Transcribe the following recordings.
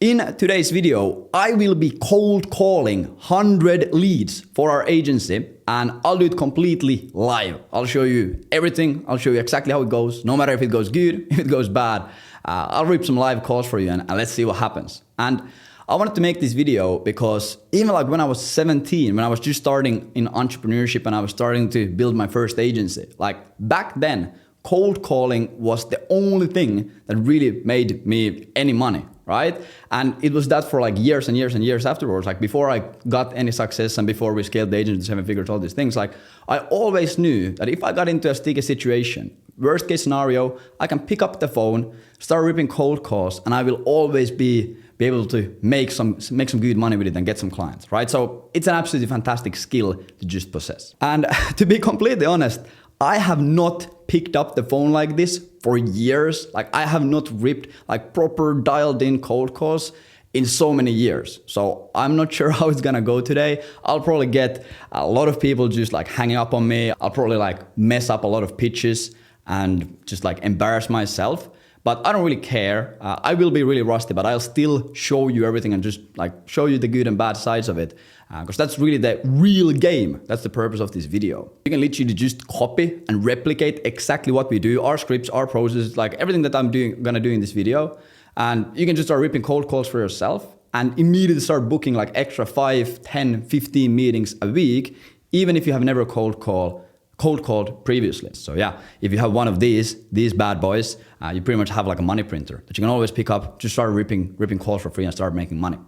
In today's video, I will be cold calling 100 leads for our agency, and I'll do it completely live. I'll show you everything. I'll show you exactly how it goes, no matter if it goes good, if it goes bad. I'll rip some live calls for you and let's see what happens. And I wanted to make this video because even like when I was 17, when I was just starting in entrepreneurship and I was starting to build my first agency, like back then, cold calling was the only thing that really made me any money, right? And it was that for like years and years and years afterwards. Like before I got any success and before we scaled the agency to 7 figures, all these things, like I always knew that if I got into a sticky situation, worst case scenario, I can pick up the phone, start ripping cold calls, and I will always be able to make some good money with it and get some clients, right? So it's an absolutely fantastic skill to just possess. And to be completely honest, I have not picked up the phone like this for years. Like I have not ripped like proper dialed in cold calls in so many years. So I'm not sure how it's gonna go today. I'll probably get a lot of people just like hanging up on me. I'll probably like mess up a lot of pitches and just like embarrass myself. But I don't really care. I will be really rusty, but I'll still show you everything and just like show you the good and bad sides of it. Because that's really the real game. That's the purpose of this video. You can literally just copy and replicate exactly what we do, our scripts, our processes, like everything that I'm gonna do in this video. And you can just start ripping cold calls for yourself and immediately start booking like extra 5, 10, 15 meetings a week, even if you have never cold called previously. So yeah, if you have one of these bad boys, you pretty much have like a money printer that you can always pick up, just start ripping calls for free and start making money.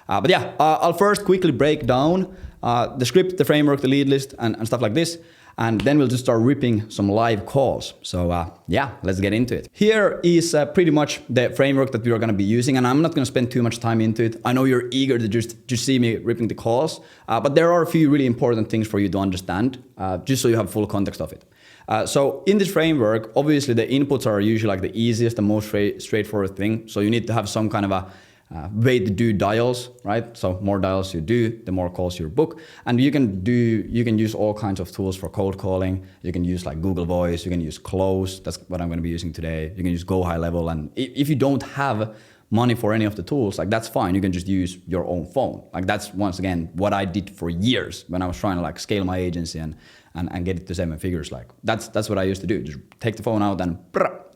But yeah, I'll first quickly break down the script, the framework, the lead list and stuff like this. And then we'll just start ripping some live calls. So yeah, let's get into it. Here is pretty much the framework that we are gonna be using, and I'm not gonna spend too much time into it. I know you're eager to just see me ripping the calls, but there are a few really important things for you to understand, just so you have full context of it. So in this framework, obviously the inputs are usually like the easiest and most straightforward thing. So you need to have some kind of a way to do dials, right? So more dials you do, the more calls you book. And you can use all kinds of tools for cold calling. You can use like Google Voice, you can use Close, that's what I'm gonna be using today. You can use Go High Level. And if you don't have money for any of the tools, like that's fine. You can just use your own phone. Like that's once again, what I did for years when I was trying to like scale my agency and get it to 7 figures. Like that's what I used to do. Just take the phone out and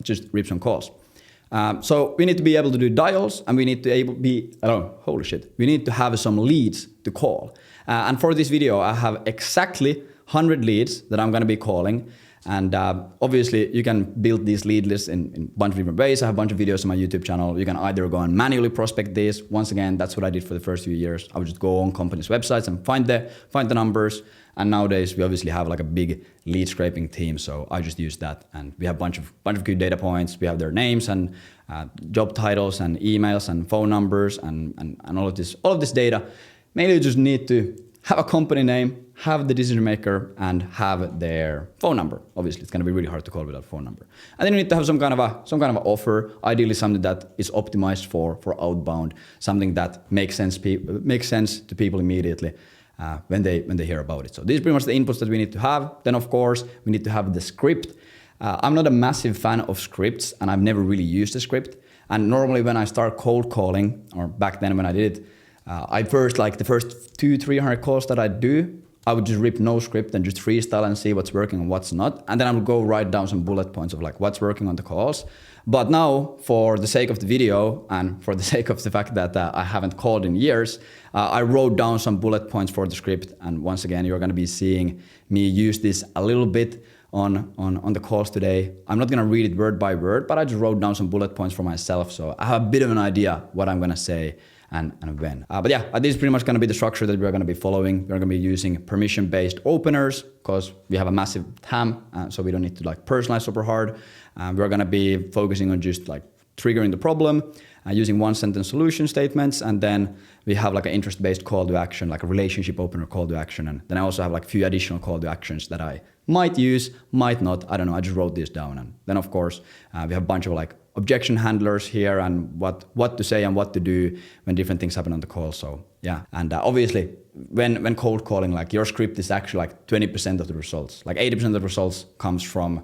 just rip some calls. So we need to be able to do dials, and we need to we need to have some leads to call. And for this video, I have exactly 100 leads that I'm going to be calling. And obviously, you can build these lead lists in a bunch of different ways. I have a bunch of videos on my YouTube channel. You can either go and manually prospect this. Once again, that's what I did for the first few years. I would just go on companies' websites and find the numbers. And nowadays, we obviously have like a big lead scraping team, so I just use that. And we have a bunch of good data points. We have their names and job titles and emails and phone numbers and all of this data. Mainly, you just need to have a company name, have the decision maker, and have their phone number. Obviously, it's going to be really hard to call without a phone number. And then you need to have some kind of a offer, ideally something that is optimized for outbound, something that makes sense to people immediately when they hear about it. So these are pretty much the inputs that we need to have. Then of course, we need to have the script. I'm not a massive fan of scripts, and I've never really used a script. And normally when I start cold calling, or back then when I did it, the first 200-300 calls that I do, I would just rip no script and just freestyle and see what's working and what's not. And then I would go write down some bullet points of like what's working on the calls. But now, for the sake of the video and for the sake of the fact that I haven't called in years, I wrote down some bullet points for the script. And once again, you're going to be seeing me use this a little bit on the calls today. I'm not going to read it word by word, but I just wrote down some bullet points for myself. So I have a bit of an idea what I'm going to say and when. But yeah, this is pretty much going to be the structure that we're going to be following. We're going to be using permission-based openers because we have a massive TAM, so we don't need to like personalize super hard. We're going to be focusing on just like triggering the problem, using one-sentence solution statements, and then we have like an interest-based call to action, like a relationship opener call to action. And then I also have like a few additional call to actions that I might use, might not, I don't know, I just wrote this down. And then of course, we have a bunch of like objection handlers here and what to say and what to do when different things happen on the call. So yeah, and obviously when cold calling, like your script is actually like 20% of the results, like 80% of the results comes from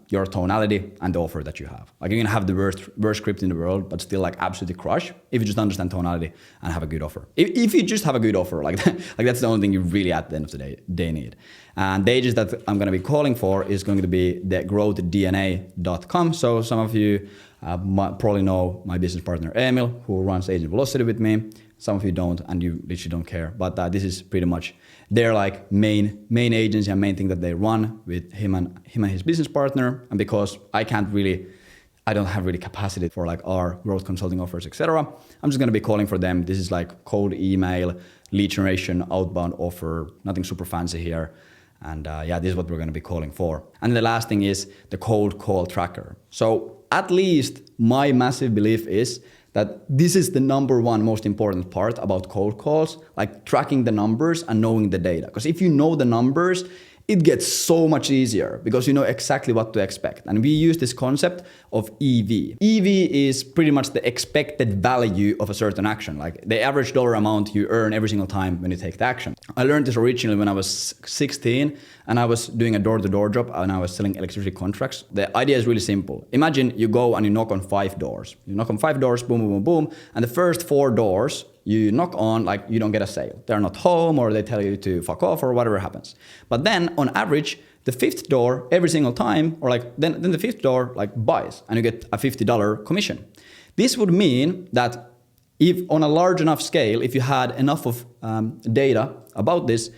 your tonality and the offer that you have. Like you can have the worst script in the world, but still like absolutely crush if you just understand tonality and have a good offer. If you just have a good offer, like that's the only thing you really at the end of the day need. And the agents that I'm going to be calling for is going to be the growthdna.com. So some of you probably know my business partner Emil, who runs Agent Velocity with me. Some of you don't, and you literally don't care. But this is pretty much their like main agency and main thing that they run with him and his business partner. And because I don't have really capacity for like our growth consulting offers, etc. I'm just gonna be calling for them. This is like cold email, lead generation, outbound offer, nothing super fancy here. And this is what we're gonna be calling for. And the last thing is the cold call tracker. So at least my massive belief is that this is the number one most important part about cold calls, like tracking the numbers and knowing the data. Because if you know the numbers, it gets so much easier because you know exactly what to expect. And we use this concept of EV. EV is pretty much the expected value of a certain action, like the average dollar amount you earn every single time when you take the action. I learned this originally when I was 16 and I was doing a door-to-door job and I was selling electricity contracts. The idea is really simple. Imagine you go and you knock on 5 doors. You knock on 5 doors, boom, boom, boom, boom. And the first 4 doors you knock on, like you don't get a sale. They're not home or they tell you to fuck off or whatever happens. But then on average, the 5th door every single time, or like then the 5th door like buys and you get a $50 commission. This would mean that if on a large enough scale, if you had enough of data about this,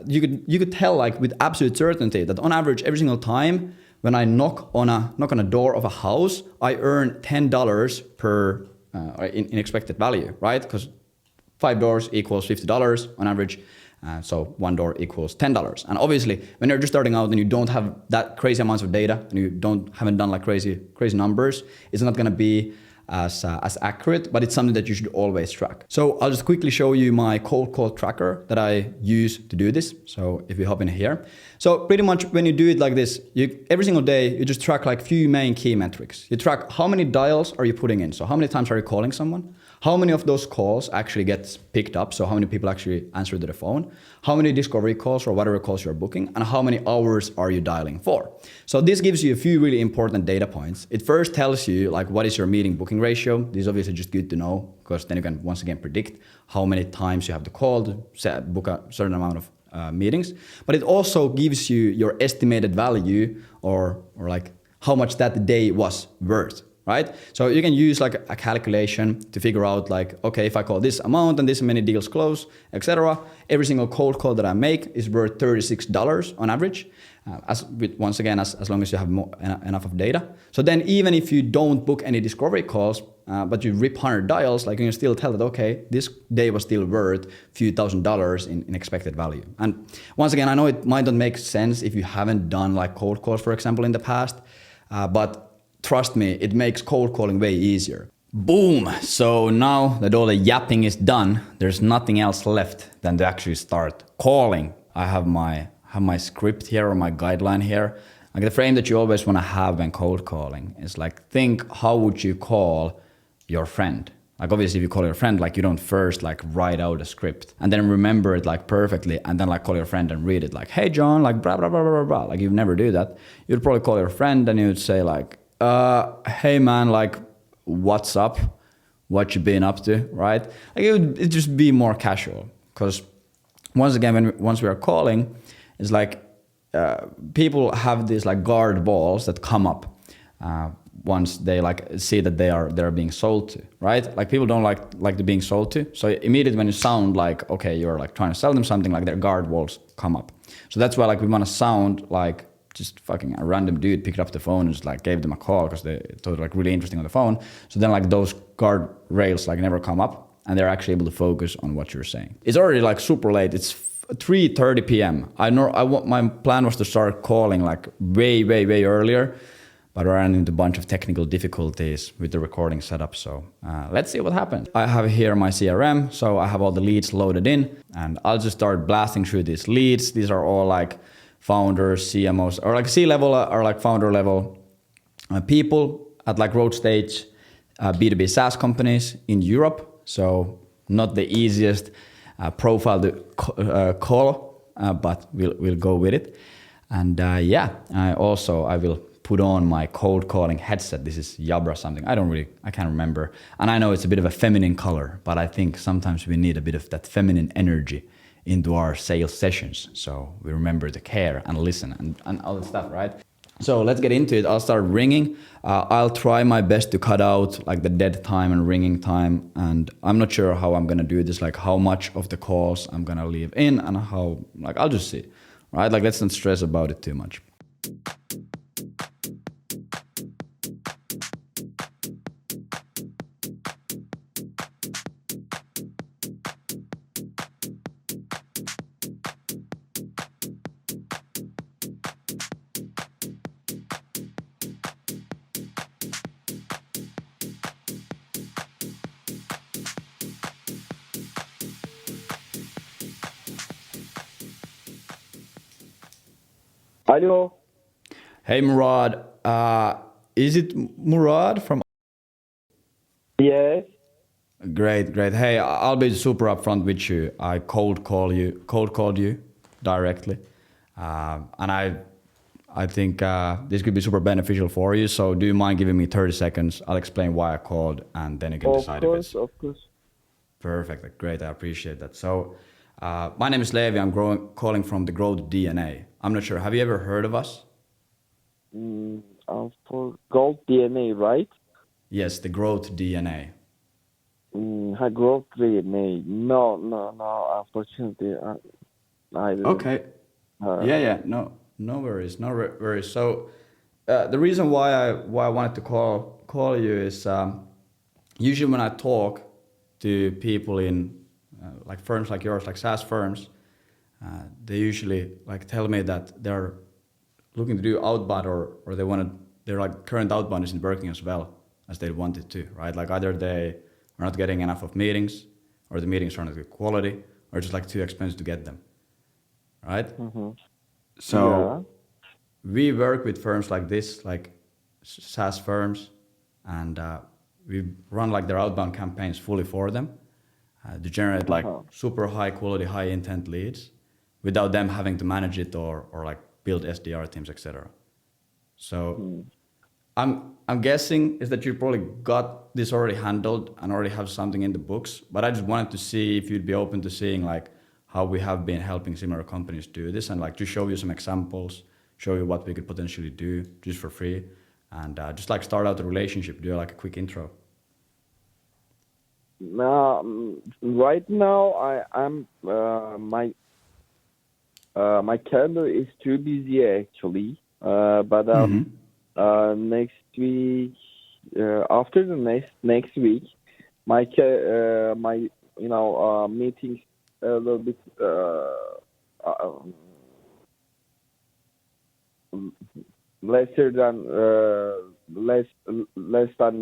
you could tell like with absolute certainty that on average every single time when I knock on a door of a house, I earn $10 per in expected value, right? Because 5 doors equals $50 on average. So 1 door equals $10. And obviously, when you're just starting out and you don't have that crazy amounts of data and you haven't done like crazy numbers, it's not gonna be as accurate, but it's something that you should always track. So I'll just quickly show you my cold call tracker that I use to do this. So if you hop in here. So pretty much when you do it like this, every single day, you just track like few main key metrics. You track how many dials are you putting in? So how many times are you calling someone? How many of those calls actually gets picked up? So how many people actually answer to the phone? How many discovery calls or whatever calls you're booking? And how many hours are you dialing for? So this gives you a few really important data points. It first tells you like what is your meeting booking ratio. This is obviously just good to know because then you can once again predict how many times you have to call to book a certain amount of meetings. But it also gives you your estimated value or like how much that day was worth. Right? So you can use like a calculation to figure out like, okay, if I call this amount and this many deals close, etc. Every single cold call that I make is worth $36 on average. Once again, as long as you have enough of data. So then even if you don't book any discovery calls, but you rip 100 dials, like you can still tell that, okay, this day was still worth a few $1,000s in expected value. And once again, I know it might not make sense if you haven't done like cold calls, for example, in the past, but trust me, it makes cold calling way easier. Boom! So now that all the yapping is done, there's nothing else left than to actually start calling. I have my script here or my guideline here. Like the frame that you always want to have when cold calling is like, think how would you call your friend? Like obviously if you call your friend, like you don't first like write out a script and then remember it like perfectly and then like call your friend and read it like, hey John, like blah, blah, blah, blah, blah. Like you'd never do that. You'd probably call your friend and you'd say like, hey man, like, what's up? What you been up to, right? Like it'd just be more casual. Because once again, once we are calling, it's like people have these like guard walls that come up once they like see that they're being sold to, right? Like people don't like the being sold to. So immediately when you sound like, okay, you're like trying to sell them something, like their guard walls come up. So that's why like we want to sound like just fucking a random dude picked up the phone and just like gave them a call because they thought it like really interesting on the phone. So then like those guard rails like never come up and they're actually able to focus on what you're saying. It's already like super late. It's 3:30 p.m. My plan was to start calling like way earlier, but I ran into a bunch of technical difficulties with the recording setup. So let's see what happens. I have here my CRM, so I have all the leads loaded in and I'll just start blasting through these leads. These are all like founders, CMOs, or like C-level or like founder level people at like growth stage B2B SaaS companies in Europe. So not the easiest profile to call, but we'll go with it. And I will put on my cold calling headset. This is Yabra something. I can't remember. And I know it's a bit of a feminine color, but I think sometimes we need a bit of that feminine energy into our sales sessions. So we remember to care and listen and all that stuff, right? So let's get into it. I'll start ringing. I'll try my best to cut out like the dead time and ringing time. And I'm not sure how I'm gonna do this, like how much of the calls I'm gonna leave in and how, like I'll just see, right? Like let's not stress about it too much. Hello. Hey Murad, is it Murad from? Yes. Great, great. Hey, I'll be super upfront with you. I cold called you directly, and I think this could be super beneficial for you. So, do you mind giving me 30 seconds? I'll explain why I called, and then you can decide if it's Of course. perfect. Great, I appreciate that. So, my name is Leevi. I'm calling from the Growth DNA. I'm not sure. Have you ever heard of us? For gold DNA, right? Yes, the Growth DNA. Growth DNA. No. Unfortunately, I didn't. Okay. Uh, Yeah. No worries. No worries. So, the reason why I wanted to call you is usually when I talk to people in like firms like yours, like SaaS firms, they usually like tell me that they're looking to do outbound or they want to. Their like current outbound isn't working as well as they wanted to, right? Like either they are not getting enough of meetings, or the meetings are not good quality, or just like too expensive to get them, right? mhm. Yeah. So we work with firms like this, like SaaS firms, and we run like their outbound campaigns fully for them to generate like Uh-huh. super high quality, high intent leads without them having to manage it or like build SDR teams, etc. So Hmm. I'm guessing is that you probably got this already handled and already have something in the books, but I just wanted to see if you'd be open to seeing like how we have been helping similar companies do this and like to show you some examples, show you what we could potentially do just for free, and just like start out the relationship, do like a quick intro. Now, right now, I'm my calendar is too busy actually. But Mm-hmm. next week, after the next week, my meetings a little bit uh, lesser than less than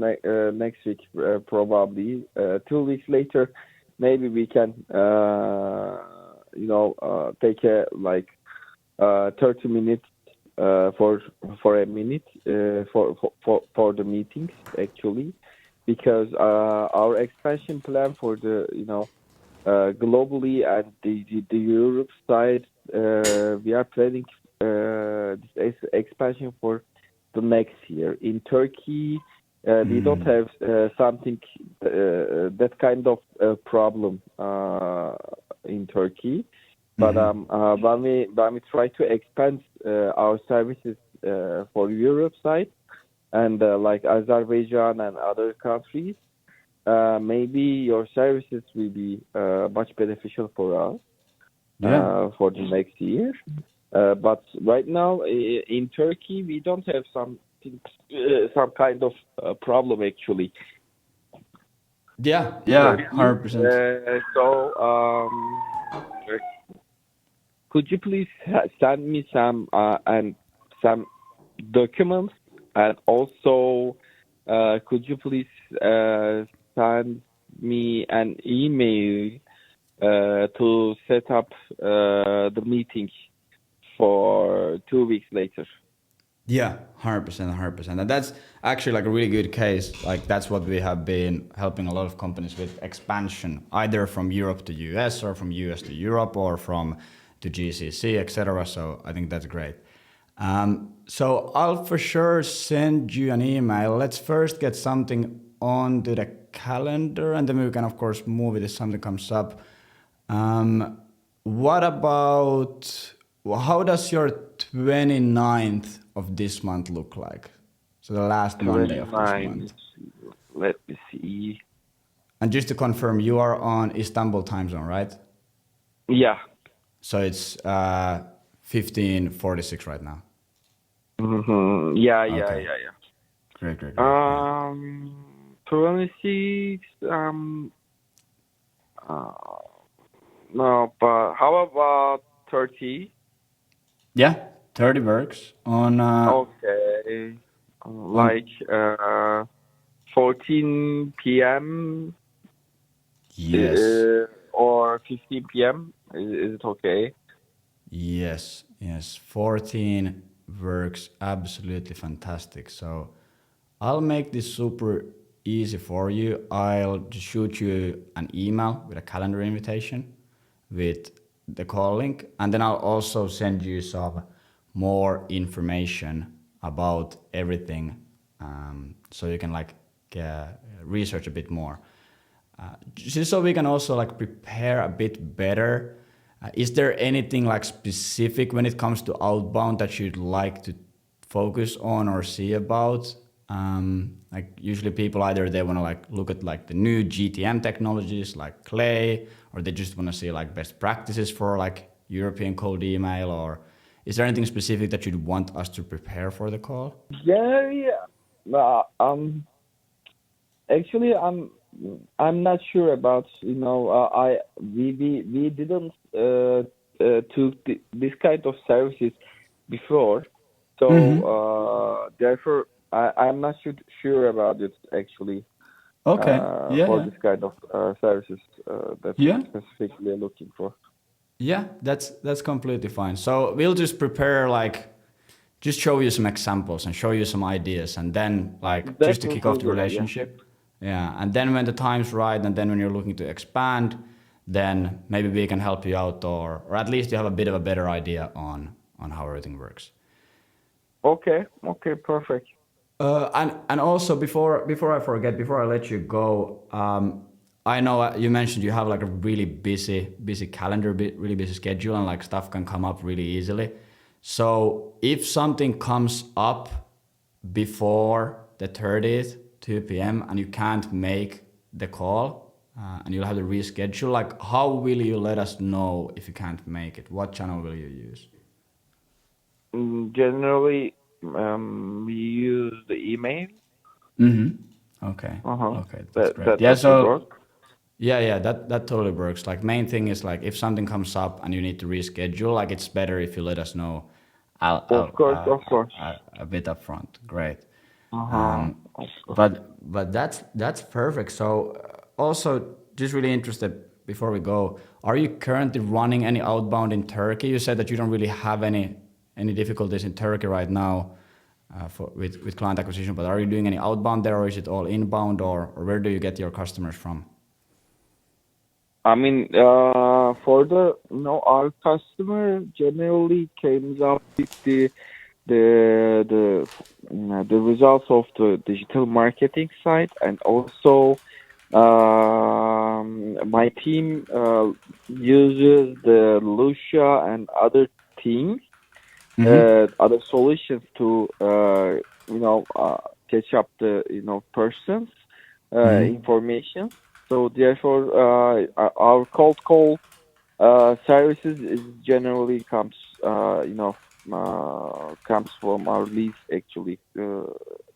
next week, probably 2 weeks later. Maybe we can take a like 30 minutes for a minute for the meetings actually, because our expansion plan for the globally and the Europe side, we are planning this expansion for the next year. In Turkey, we don't have something that kind of problem in Turkey. But when we try to expand our services for Europe side and like Azerbaijan and other countries, maybe your services will be much beneficial for us Yeah. for the next year. But right now in Turkey, we don't have some kind of problem actually. Yeah, Turkey. 100%. Could you please send me some documents, and also could you please send me an email to set up the meeting for 2 weeks later? Yeah, 100%, 100%. And that's actually like a really good case. Like that's what we have been helping a lot of companies with expansion, either from Europe to US or from US to Europe or from to GCC, etc. So I think that's great. So I'll for sure send you an email. Let's first get something onto the calendar, and then we can, of course, move it if something comes up. What about, how does your 29th of this month look like? So the last Monday of this 29. month. Let me see. And just to confirm, you are on Istanbul time zone, right? Yeah. So it's 15:46 right now. Yeah. Okay. Great. 26. No, but how about 30? Yeah, 30 works on Okay. Like 14 p.m. yes. Or 15 p.m. Is it okay? Yes. 14 works absolutely fantastic. So I'll make this super easy for you. I'll just shoot you an email with a calendar invitation with the call link, and then I'll also send you some more information about everything, so you can like research a bit more. Just so we can also like prepare a bit better. Is there anything like specific when it comes to outbound that you'd like to focus on or see about? Like usually people either they want to like look at like the new GTM technologies like Clay, or they just want to see like best practices for like European cold email, or is there anything specific that you'd want us to prepare for the call? Yeah. Actually, I'm not sure about we didn't took this kind of services before, so therefore I'm not sure about it actually. Okay. For Yeah. this kind of services that Yeah. specifically looking for. Yeah, that's completely fine. So we'll just prepare like just show you some examples and show you some ideas, and then like That just to will kick off be the good. Yeah. relationship. Yeah, and then when the time's right, and then when you're looking to expand, then maybe we can help you out, or at least you have a bit of a better idea on how everything works. Okay. Perfect. And also before I forget, before I let you go, I know you mentioned you have like a really busy calendar, really busy schedule, and like stuff can come up really easily. So if something comes up before the 30th, 2 p.m., and you can't make the call, and you'll have to reschedule, like how will you let us know if you can't make it? What channel will you use? Generally, we use the email. Okay. Uh-huh. Okay, that's great. That Yeah, will so work. yeah, that totally works. Like main thing is like if something comes up and you need to reschedule, like it's better if you let us know Of course. a bit upfront. Great. Uh-huh. Of course. But that's perfect. So also just really interested before we go, are you currently running any outbound in Turkey? You said that you don't really have any difficulties in Turkey right now with client acquisition, but are you doing any outbound there, or is it all inbound, or where do you get your customers from? I mean, for our customer generally comes up with the results of the digital marketing side, and also my team uses the Lucia and other things, other solutions to catch up the persons information. So therefore, our cold call services is generally comes from our leads actually,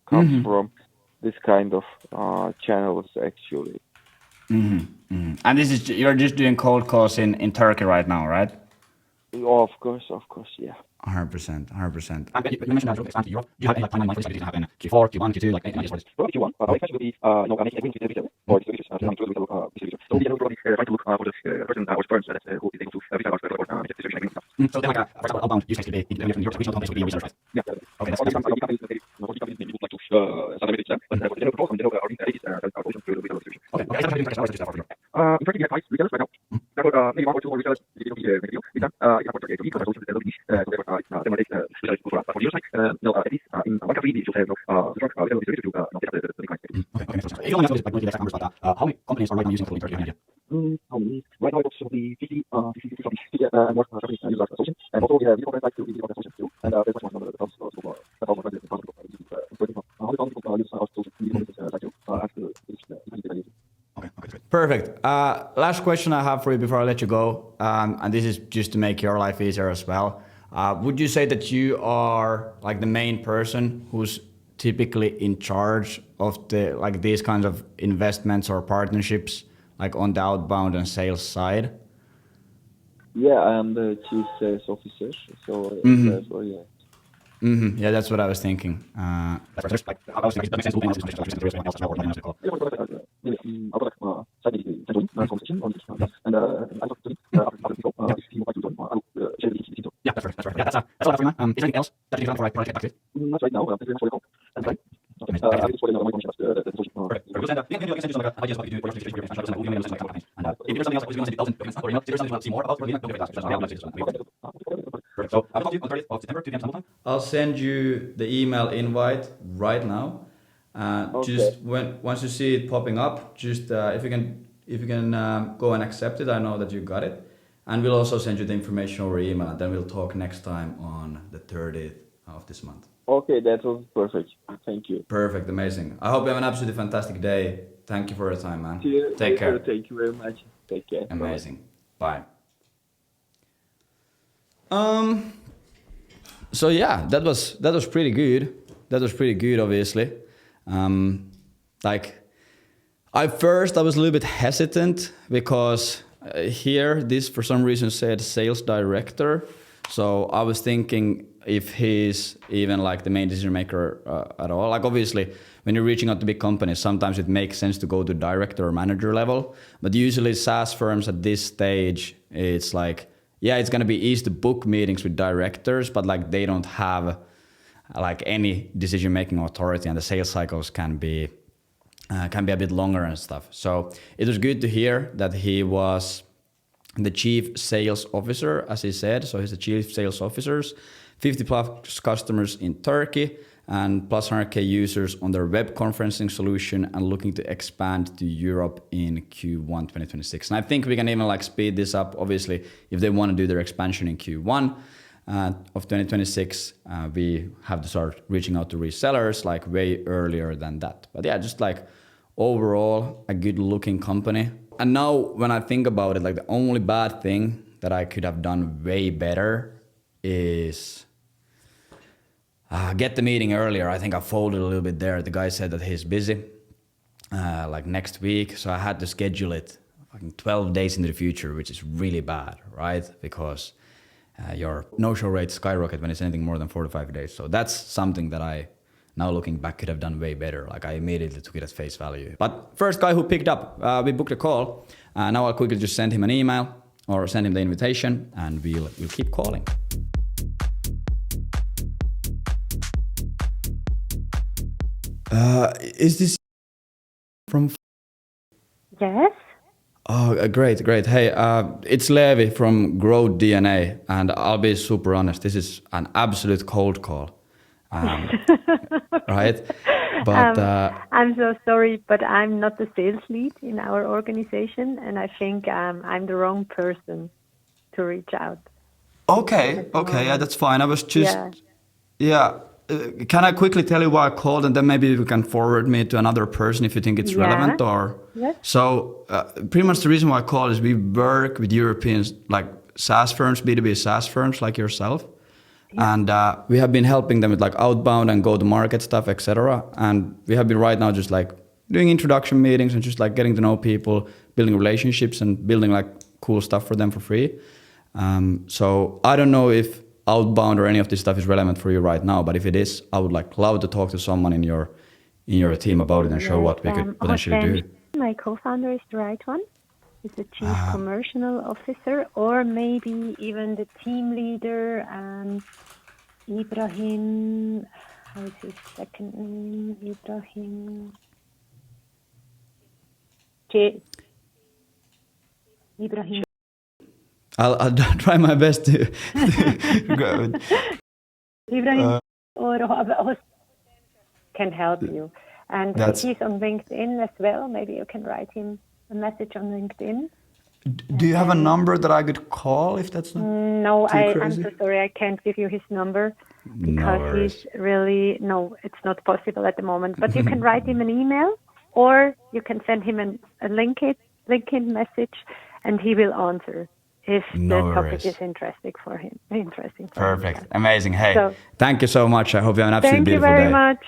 comes from this kind of channels actually. And this is you're just doing cold calls in Turkey right now, right? Of course, yeah. 100%. And you mentioned that you're expand to Europe. Do you have any like timeline when this is going to happen? Q4, Q1, Q2, like any ideas for this? Probably Q1. Expansion will be making agreements with the retailer or distributors coming through the retail distributor. So we are probably trying to look for the person or firms that who is able to resell our store or distribution agreements. So then like for example, outbound use case could be from Europe, regional home base would be your resellers, right? Yeah. Okay, that's Some companies maybe would like to standardize it to them, but for the general control from the general our ladies are solutions to the retail distribution. okay. Is that what you're doing in Turkey or is it just for Europe? In Turkey, we have 5 retailers right now. Therefore, maybe one or two more resellers will be with you. This time, it's not for 38 weeks, but solutions will be niche. So therefore, it will take specialists for years. No, at least in one country, we should have strong little distributor to not take up the decline. Okay, okay, makes sense. If you only have to like, the exact numbers, but how many companies are right now using Totally in Turkey? Any idea? How many? Right now, it's probably 50 and more companies use our solution. And also, we have video conference like to video conference solutions too. And there's much more number of thousands of people, how many thousand people use our solution video conference like to ask the Okay, okay, great. Perfect. Last question I have for you before I let you go, and this is just to make your life easier as well. Would you say that you are like the main person who's typically in charge of the like these kinds of investments or partnerships, like on the outbound and sales side? Yeah, I am the chief sales officer, so therefore, yeah. Mm-hmm. Yeah, that's what I was thinking. That's like, I was thinking, that makes sense. Moving on to the anyone else as well, or anyone else to call. Yeah, that's perfect. Yeah, that's all for you, man. Is there anything else that you need before I get back to it? Not right now. Thank you very much for the call. And bye. Okay, I will send you perfect. We'll send maybe I can send you some ideas what you do, what you do, expansion, or email, something like that. And if there's something else, we're going to send you documents, or email. If there's something you want to see more about, we'll get back to you. Perfect. So I'll talk to you on 30th of September, 2 p.m. Istanbul time. I'll send you the email invite right now. Okay. Just once you see it popping up, just if you can go and accept it, I know that you got it. And we'll also send you the information over email, and then we'll talk next time on the 30th of this month. Okay, that was perfect. Thank you. Perfect, amazing. I hope you have an absolutely fantastic day. Thank you for your time, man. See you Take care. later. Thank you very much. Take care. Amazing. Bye. So yeah, that was pretty good. That was pretty good, obviously. Like, I was a little bit hesitant because here this for some reason said sales director. So I was thinking if he's even like the main decision maker at all. Like obviously, when you're reaching out to big companies, sometimes it makes sense to go to director or manager level. But usually SaaS firms at this stage, it's like, yeah, it's gonna be easy to book meetings with directors, but like they don't have like any decision making authority, and the sales cycles can be a bit longer and stuff. So it was good to hear that he was the chief sales officer, as he said. So he's the chief sales officers, 50 plus customers in Turkey, and plus 100K users on their web conferencing solution, and looking to expand to Europe in Q1 2026. And I think we can even like speed this up. Obviously, if they want to do their expansion in Q1 of 2026, we have to start reaching out to resellers like way earlier than that. But yeah, just like overall a good looking company. And now when I think about it, like the only bad thing that I could have done way better is get the meeting earlier. I think I folded a little bit there. The guy said that he's busy like next week. So I had to schedule it like 12 days into the future, which is really bad, right? Because your no-show rates skyrocket when it's anything more than 4 to 5 days. So that's something that I, now looking back, could have done way better. Like I immediately took it as face value. But first guy who picked up, we booked a call. Now I'll quickly just send him an email or send him the invitation, and we'll keep calling. Is this from? Yes. Oh, great. Hey, it's Leevi from Growth DNA, and I'll be super honest. This is an absolute cold call, right? But I'm so sorry, but I'm not the sales lead in our organization, and I think I'm the wrong person to reach out. Okay, yeah, that's fine. I was just, yeah. Can I quickly tell you why I called, and then maybe you can forward me to another person if you think it's relevant? Or yes. So pretty much the reason why I called is we work with European like SaaS firms, B2B SaaS firms like yourself, and we have been helping them with like outbound and go-to-market stuff, etc. And we have been right now just like doing introduction meetings and just like getting to know people, building relationships, and building like cool stuff for them for free. So I don't know if outbound or any of this stuff is relevant for you right now, but if it is, I would like love to talk to someone in your team about it and show what we could potentially do. My co-founder is the right one. He's the chief commercial officer, or maybe even the team leader, Ibrahim. How is his second name? Ibrahim. I'll try my best to go. Ibrahim can help you. And he's on LinkedIn as well. Maybe you can write him a message on LinkedIn. Do you have a number that I could call if that's not No, too I'm crazy? so sorry. I can't give you his number because he's really... No, it's not possible at the moment. But you can write him an email or you can send him a LinkedIn message and he will answer if the topic is interesting for him. Perfect. Amazing. Hey, thank you so much. I hope you have an absolutely beautiful day. Thank you very much.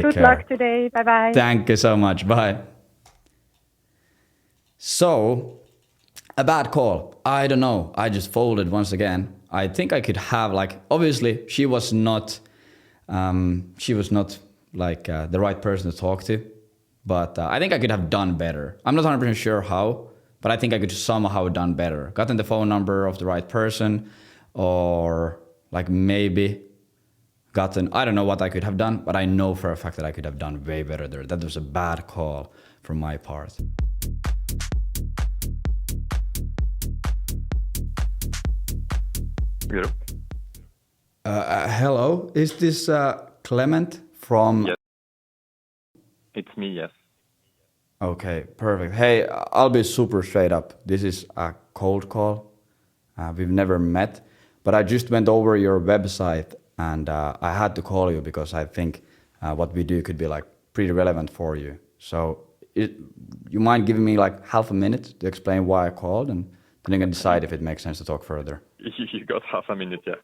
Good care. luck today. Bye-bye. Thank you so much. Bye. So, a bad call. I don't know. I just folded once again. I think I could have obviously she was not like the right person to talk to, but I think I could have done better. I'm not 100% sure how, but I think I could somehow done better. Gotten the phone number of the right person, or maybe gotten, I don't know what I could have done, but I know for a fact that I could have done way better there. That was a bad call from my part. Hello. Hello, is this Clement from... Yes. It's me, yes. Okay, perfect. Hey, I'll be super straight up. This is a cold call. We've never met, but I just went over your website and I had to call you because I think what we do could be pretty relevant for you. So you mind giving me half a minute to explain why I called, and then you can decide if it makes sense to talk further. You got half a minute, yeah.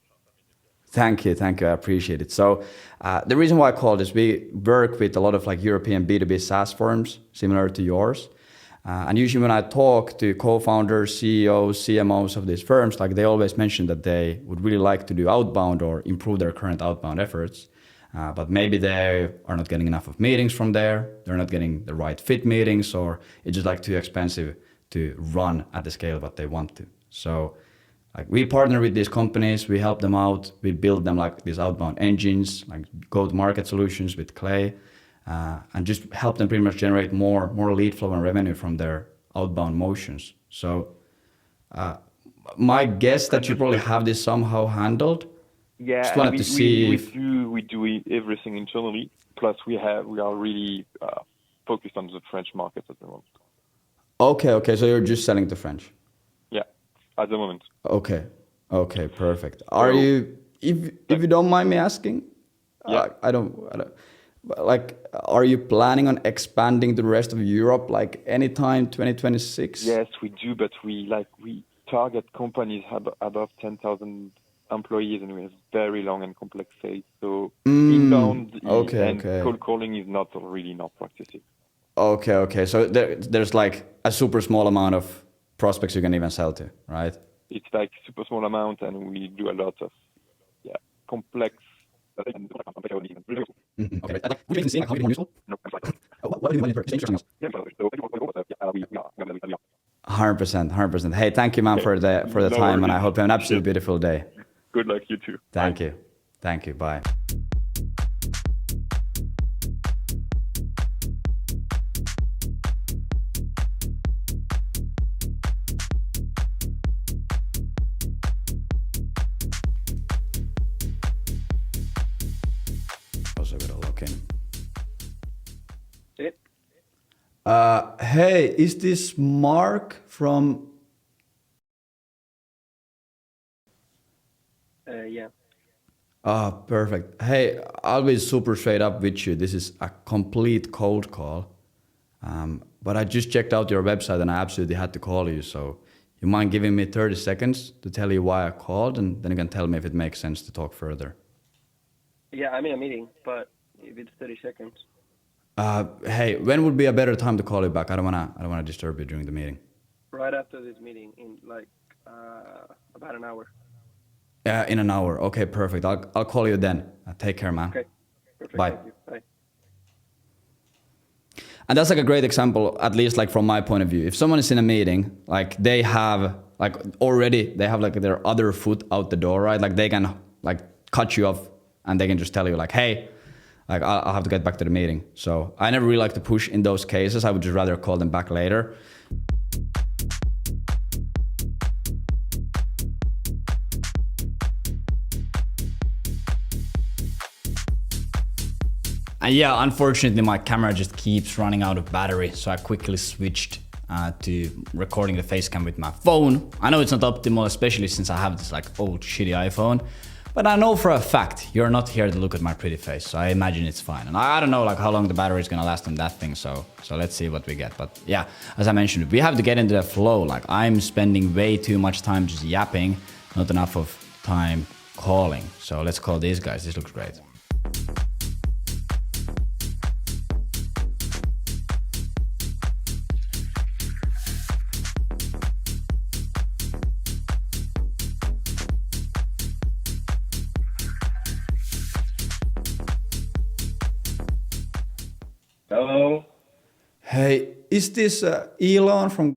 Thank you, I appreciate it. So the reason why I called is we work with a lot of European B2B SaaS firms similar to yours. And usually when I talk to co-founders, CEOs, CMOs of these firms, they always mention that they would really like to do outbound or improve their current outbound efforts. But maybe they are not getting enough of meetings from there. They're not getting the right fit meetings, or it's just too expensive to run at the scale that they want to. So we partner with these companies, we help them out, we build them these outbound engines, go-to-market solutions with Clay, and just help them pretty much generate more lead flow and revenue from their outbound motions. So my guess that you probably have this somehow handled. Yeah, just wanted to see we do everything internally. Plus we are really focused on the French market at the moment. Okay, so you're just selling to French. Yeah, at the moment. Okay, perfect. Are you, if you don't mind me asking, yeah. Are you planning on expanding the rest of Europe anytime 2026? Yes, we do, but we target companies above 10,000 employees, and we have very long and complex sales. So inbound and cold calling is not really not practicing. Okay. So there's a super small amount of prospects you can even sell to, right? It's super small amount, and we do a lot of complex. Okay. Would you seeing how more useful? No. What do you mean? 100%. Hey, thank you, man, for the time, and I hope you have an absolutely beautiful day. Good luck, you too. Thank you. Bye. Also gotta log in. Hey, is this Mark from... Yeah. Perfect. Hey, I'll be super straight up with you. This is a complete cold call. But I just checked out your website and I absolutely had to call you. So you mind giving me 30 seconds to tell you why I called, and then you can tell me if it makes sense to talk further. Yeah, I'm in a meeting, but if it's 30 seconds. Hey, when would be a better time to call you back? I don't wanna disturb you during the meeting. Right after this meeting, in about an hour. In an hour. Okay, perfect. I'll call you then. Take care, man. Okay. Perfect. Bye. Thank you. Bye. And that's a great example, at least from my point of view. If someone is in a meeting, they have already they have their other foot out the door, right? They can cut you off and they can just tell you hey, I'll have to get back to the meeting. So I never really like to push in those cases. I would just rather call them back later. And yeah, unfortunately, my camera just keeps running out of battery, so I quickly switched to recording the face cam with my phone. I know it's not optimal, especially since I have this like old shitty iPhone, but I know for a fact you're not here to look at my pretty face, so I imagine it's fine. And I don't know like how long the battery is gonna last on that thing, so let's see what we get. But yeah, as I mentioned, we have to get into the flow. Like I'm spending way too much time just yapping, not enough of time calling. So let's call these guys. This looks great. Hello. Hey, is this Elon from?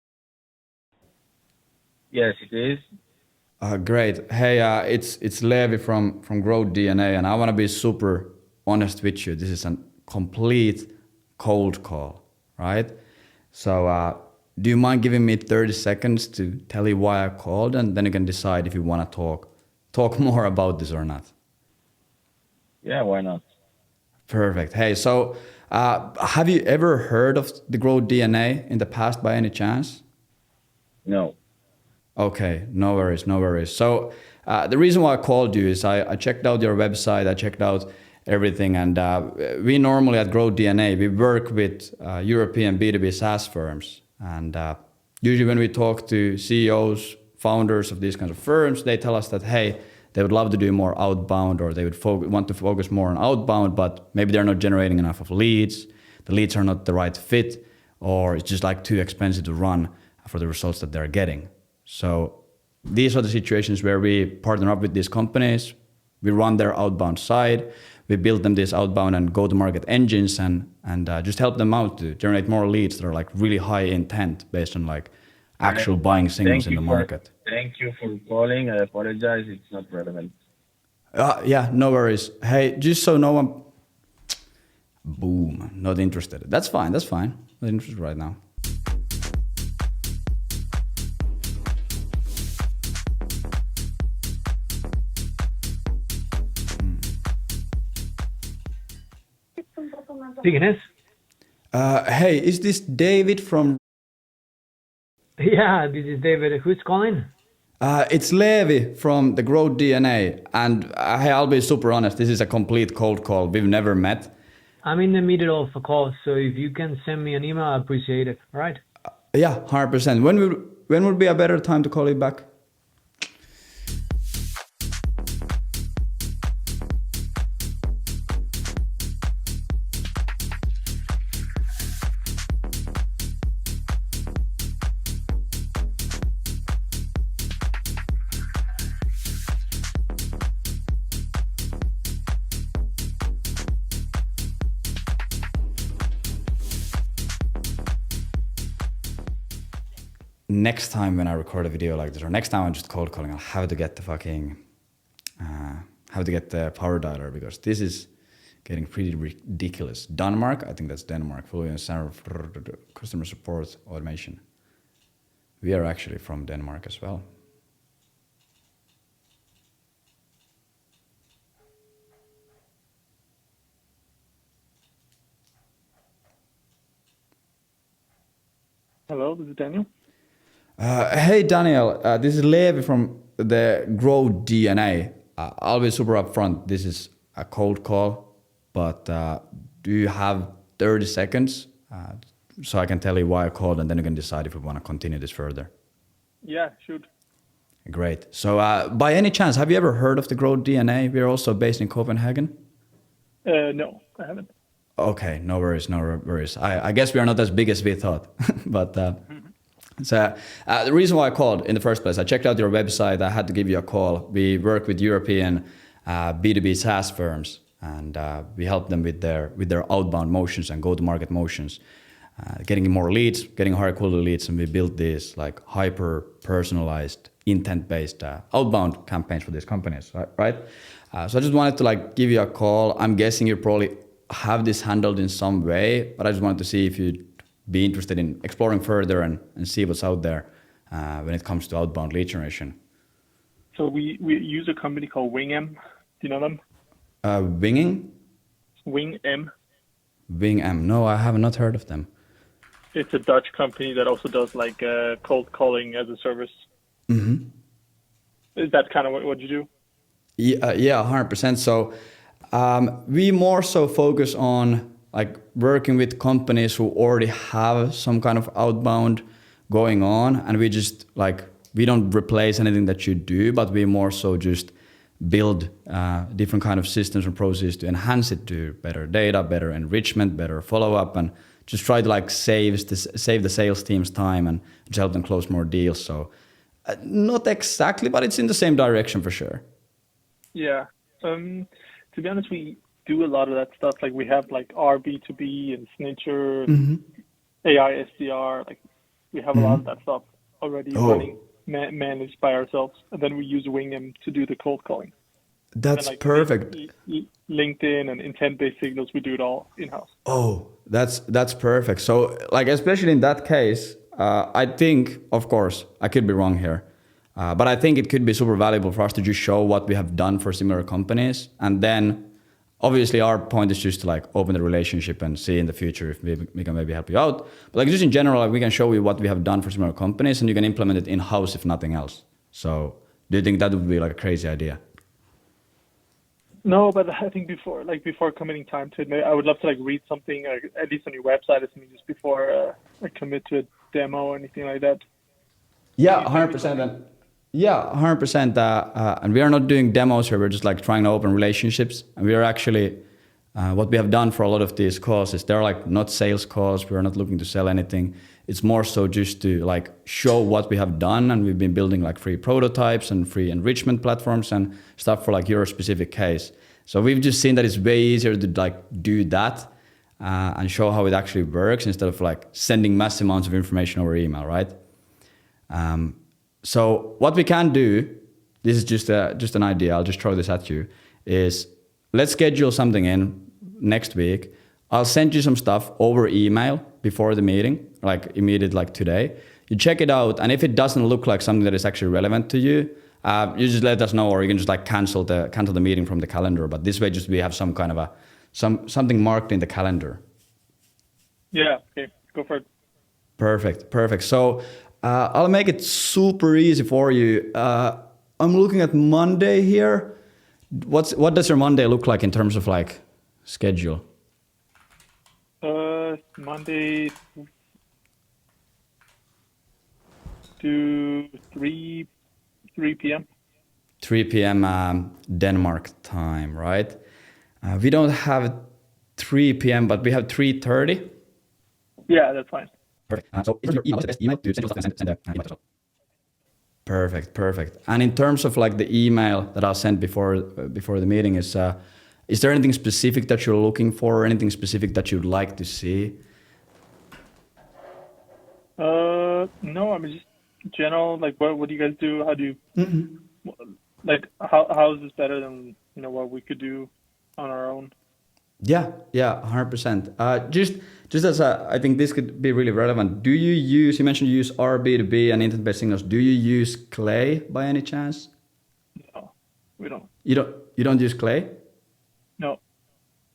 Yes, it is. Great. Hey, it's Leevi from Growth DNA, and I want to be super honest with you. This is a complete cold call, right? So, do you mind giving me 30 seconds to tell you why I called, and then you can decide if you want to talk more about this or not? Yeah, why not? Perfect. Hey, so have you ever heard of the Growth DNA in the past by any chance? No. Okay, no worries, no worries. So the reason why I called you is I checked out your website, I checked out everything, and we normally at Growth DNA, we work with European B2B SaaS firms. And usually when we talk to CEOs, founders of these kinds of firms, they tell us that, hey, they would love to do more outbound, or they would want to focus more on outbound, but maybe they're not generating enough of leads. The leads are not the right fit, or it's just like too expensive to run for the results that they're getting. So these are the situations where we partner up with these companies. We run their outbound side. We build them these outbound and go-to-market engines and just help them out to generate more leads that are like really high intent based on like actual buying signals in the market. Thank you for calling. I apologize. It's not relevant. Yeah, no worries. Hey, just so no one... Boom, not interested. That's fine, that's fine. Not interested right now. Hey, is this David from... Yeah, this is David. Who's calling? It's Leevi from the Growth DNA. And hey, I'll be super honest, this is a complete cold call. We've never met. I'm in the middle of a call, so if you can send me an email, I appreciate it. All right? Yeah, 100%. When would be a better time to call you back? Next time when I record a video like this, or next time I'm just cold calling, I'll have to get the fucking, have to get the power dialer, because this is getting pretty ridiculous. Denmark, I think that's Denmark, fully in center of customer support automation. We are actually from Denmark as well. Hello, this is Daniel. Hey Daniel, this is Leevi from the Grow DNA. I'll be super upfront. This is a cold call, but do you have 30 seconds so I can tell you why I called, and then you can decide if we want to continue this further? Yeah, shoot. Great. So by any chance, have you ever heard of the Grow DNA? We're also based in Copenhagen. No, I haven't. Okay, no worries, no worries. I guess we are not as big as we thought, but so the reason why I called in the first place, I checked out your website. I had to give you a call. We work with European B2B SaaS firms, and we help them with their outbound motions and go-to-market motions, getting more leads, getting higher quality leads, and we build these like hyper-personalized, intent-based outbound campaigns for these companies, right? So I just wanted to like give you a call. I'm guessing you probably have this handled in some way, but I just wanted to see if you'd be interested in exploring further and see what's out there when it comes to outbound lead generation. So we use a company called WingM. Do you know them? Winging? WingM. Wing.am. No, I have not heard of them. It's a Dutch company that also does like cold calling as a service. Mm-hmm. Is that kind of what you do? Yeah, 100%. So we more so focus on like working with companies who already have some kind of outbound going on, and we just like we don't replace anything that you do, but we more so just build different kind of systems and processes to enhance it, to better data, better enrichment, better follow-up, and just try to like save the sales team's time and just help them close more deals. So not exactly, but it's in the same direction for sure. Yeah. To be honest, we do a lot of that stuff. Like we have like our B2B and Snitcher, AI SDR. Like we have a lot of that stuff already running, managed by ourselves. And then we use Wing.am to do the cold calling. That's like, perfect. LinkedIn and intent-based signals, we do it all in-house. Oh, that's perfect. So like, especially in that case, I think, of course, I could be wrong here, but I think it could be super valuable for us to just show what we have done for similar companies. And then obviously our point is just to like open the relationship and see in the future if we can maybe help you out. But like just in general, like we can show you what we have done for similar companies and you can implement it in-house if nothing else. So do you think that would be like a crazy idea? No, but I think before committing time to it, I would love to like read something, at least on your website, or something, just before I commit to a demo or anything like that. Yeah, 100%. Yeah, 100%. And we are not doing demos here. We're just like trying to open relationships. And we are actually, what we have done for a lot of these calls is they're like not sales calls. We are not looking to sell anything. It's more so just to like show what we have done. And we've been building like free prototypes and free enrichment platforms and stuff for like your specific case. So we've just seen that it's way easier to like do that and show how it actually works instead of like sending massive amounts of information over email, right? So what we can do, this is just an idea, I'll just throw this at you, is let's schedule something in next week. I'll send you some stuff over email before the meeting, like immediate, like today. You check it out, and if it doesn't look like something that is actually relevant to you, you just let us know, or you can just like cancel the meeting from the calendar. But this way, just we have some kind of something marked in the calendar. Yeah, okay, go for it. Perfect. So I'll make it super easy for you. I'm looking at Monday here. What does your Monday look like in terms of like schedule? Monday to 3 p.m. 3 p.m. Denmark time, right? We don't have 3 p.m., but we have 3:30. Yeah, that's fine. Perfect. So is your email the best email to send your stuff and send the email as well? Perfect. And in terms of like the email that I'll send before the meeting is there anything specific that you're looking for, or anything specific that you'd like to see? No, I mean just general, like what do you guys do? How do you like how is this better than what we could do on our own? Yeah, 100%. Just as I think this could be really relevant. Do you mentioned you use our B2B and intent-based signals. Do you use Clay by any chance? No, we don't. You don't use Clay? No.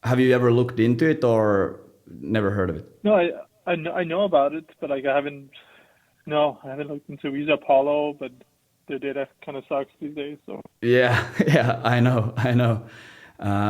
Have you ever looked into it or never heard of it? No, I know about it, but like I haven't looked into it. We use Apollo, but their data kind of sucks these days. So Yeah, I know.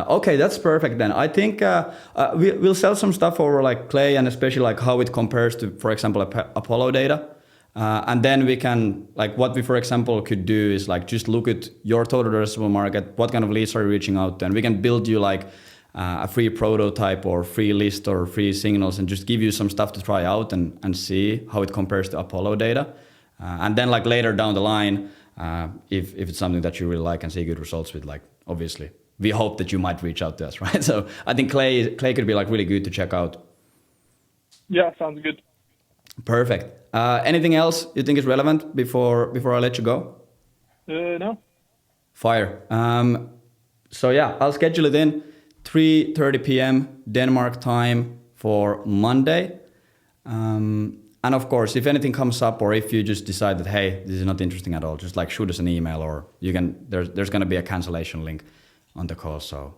Okay, that's perfect then. I think we'll sell some stuff over like Clay, and especially like how it compares to, for example, Apollo data. And then we can, like what we, for example, could do is like just look at your total addressable market, what kind of leads are you reaching out to, and we can build you like a free prototype or free list or free signals and just give you some stuff to try out and see how it compares to Apollo data. And then like later down the line, if it's something that you really like and see good results with, like obviously, we hope that you might reach out to us, right? So I think Clay could be like really good to check out. Yeah, sounds good. Perfect. Anything else you think is relevant before I let you go? No. Fire. So yeah, I'll schedule it in 3:30 p.m. Denmark time for Monday. And of course, if anything comes up, or if you just decide that, hey, this is not interesting at all, just like shoot us an email, or you can. There's going to be a cancellation link on the call, so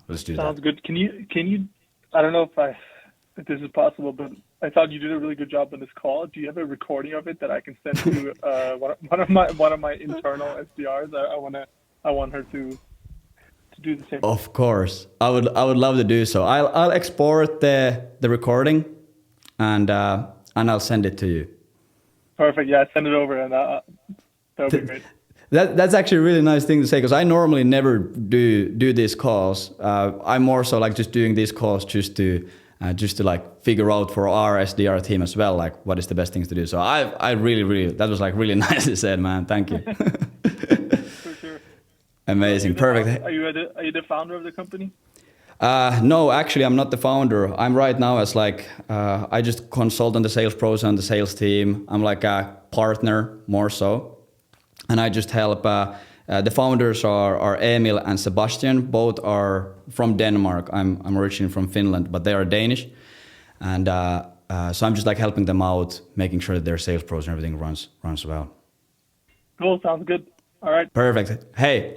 let's do that. Sounds good. Can you I don't know if this is possible, but I thought you did a really good job on this call. Do you have a recording of it that I can send to one of my internal SDRs? I want her to do the same. Of course, I would love to do so. I'll export the recording, and I'll send it to you. Perfect. Yeah, send it over, and that would be great. That's actually a really nice thing to say, because I normally never do these calls. I'm more so like just doing these calls just to like figure out for our SDR team as well, like what is the best things to do. So I really that was like really nicely said, man. Thank you. For sure. Amazing. Perfect. Are you the founder of the company? No, actually, I'm not the founder. I'm right now as like, I just consult on the sales process and the sales team. I'm like a partner more so. And I just help, the founders are Emil and Sebastian. Both are from Denmark. I'm originally from Finland, but they are Danish. And so I'm just like helping them out, making sure that their sales process and everything runs well. Cool, sounds good. All right. Perfect. Hey,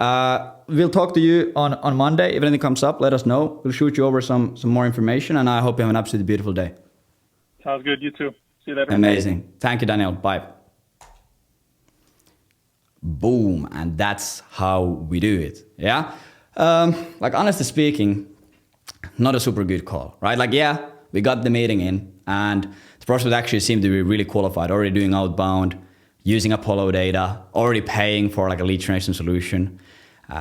we'll talk to you on Monday. If anything comes up, let us know. We'll shoot you over some more information, and I hope you have an absolutely beautiful day. Sounds good. You too. See you later. Amazing. Thank you, Daniel. Bye. Boom. And that's how we do it. Yeah. Like honestly speaking, not a super good call, right? Like, yeah, we got the meeting in, and the prospect actually seemed to be really qualified, already doing outbound, using Apollo data, already paying for like a lead generation solution.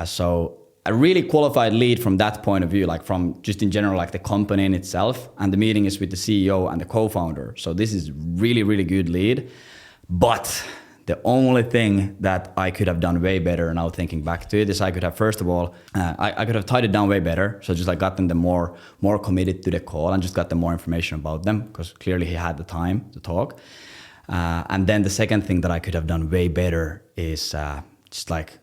So a really qualified lead from that point of view, like from just in general, like the company in itself. And the meeting is with the CEO and the co-founder. So this is really good lead. But the only thing that I could have done way better now thinking back to it is I could have, first of all, I could have tied it down way better. So just like gotten them more committed to the call and just got them more information about them, because clearly he had the time to talk. And then the second thing that I could have done way better is just like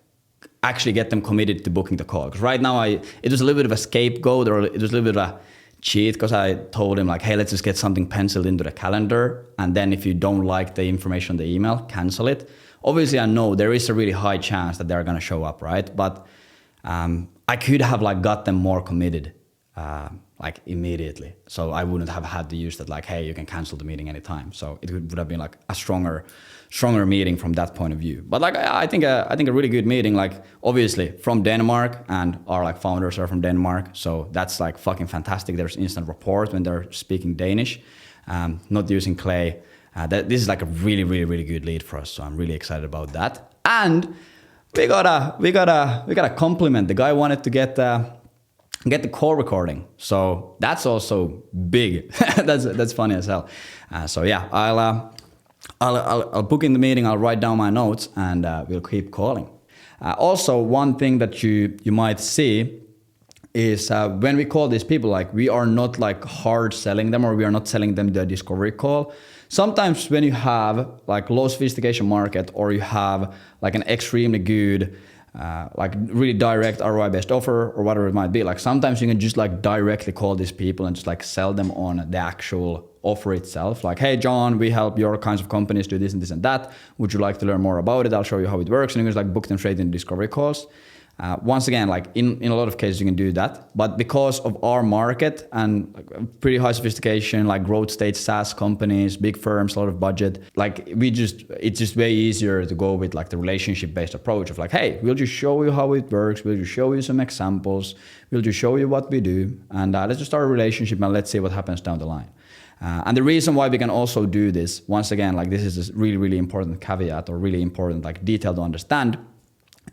actually get them committed to booking the call. Because right now it was a little bit of a scapegoat, or it was a little bit of a cheat, because I told him like, hey, let's just get something penciled into the calendar. And then if you don't like the information on the email, cancel it. Obviously, I know there is a really high chance that they're going to show up, right? But I could have like got them more committed like immediately. So I wouldn't have had to use that like, hey, you can cancel the meeting anytime. So it would have been like a stronger meeting from that point of view. But like I think a really good meeting, like obviously from Denmark, and our like founders are from Denmark. So that's like fucking fantastic. There's instant rapport when they're speaking Danish, not using Clay. This is like a really good lead for us. So I'm really excited about that. And we gotta compliment the guy. Wanted to get the call recording, so that's also big. that's funny as hell. So yeah, I'll book in the meeting. I'll write down my notes, and we'll keep calling. Also, one thing that you might see is when we call these people, like we are not like hard selling them, or we are not selling them the discovery call. Sometimes when you have like low sophistication market, or you have like an extremely good like really direct ROI based offer, or whatever it might be, like sometimes you can just like directly call these people and just like sell them on the actual offer itself. Like, hey John, we help your kinds of companies do this and this and that. Would you like to learn more about it? I'll show you how it works. And you can just like book them straight in discovery calls. Once again, like in a lot of cases you can do that, but because of our market and like pretty high sophistication, like growth stage SaaS companies, big firms, a lot of budget, like it's just way easier to go with like the relationship based approach of like, hey, we'll just show you how it works. We'll just show you some examples. We'll just show you what we do, and let's just start a relationship and let's see what happens down the line. And the reason why we can also do this, once again, like this is a really important caveat, or really important like detail to understand,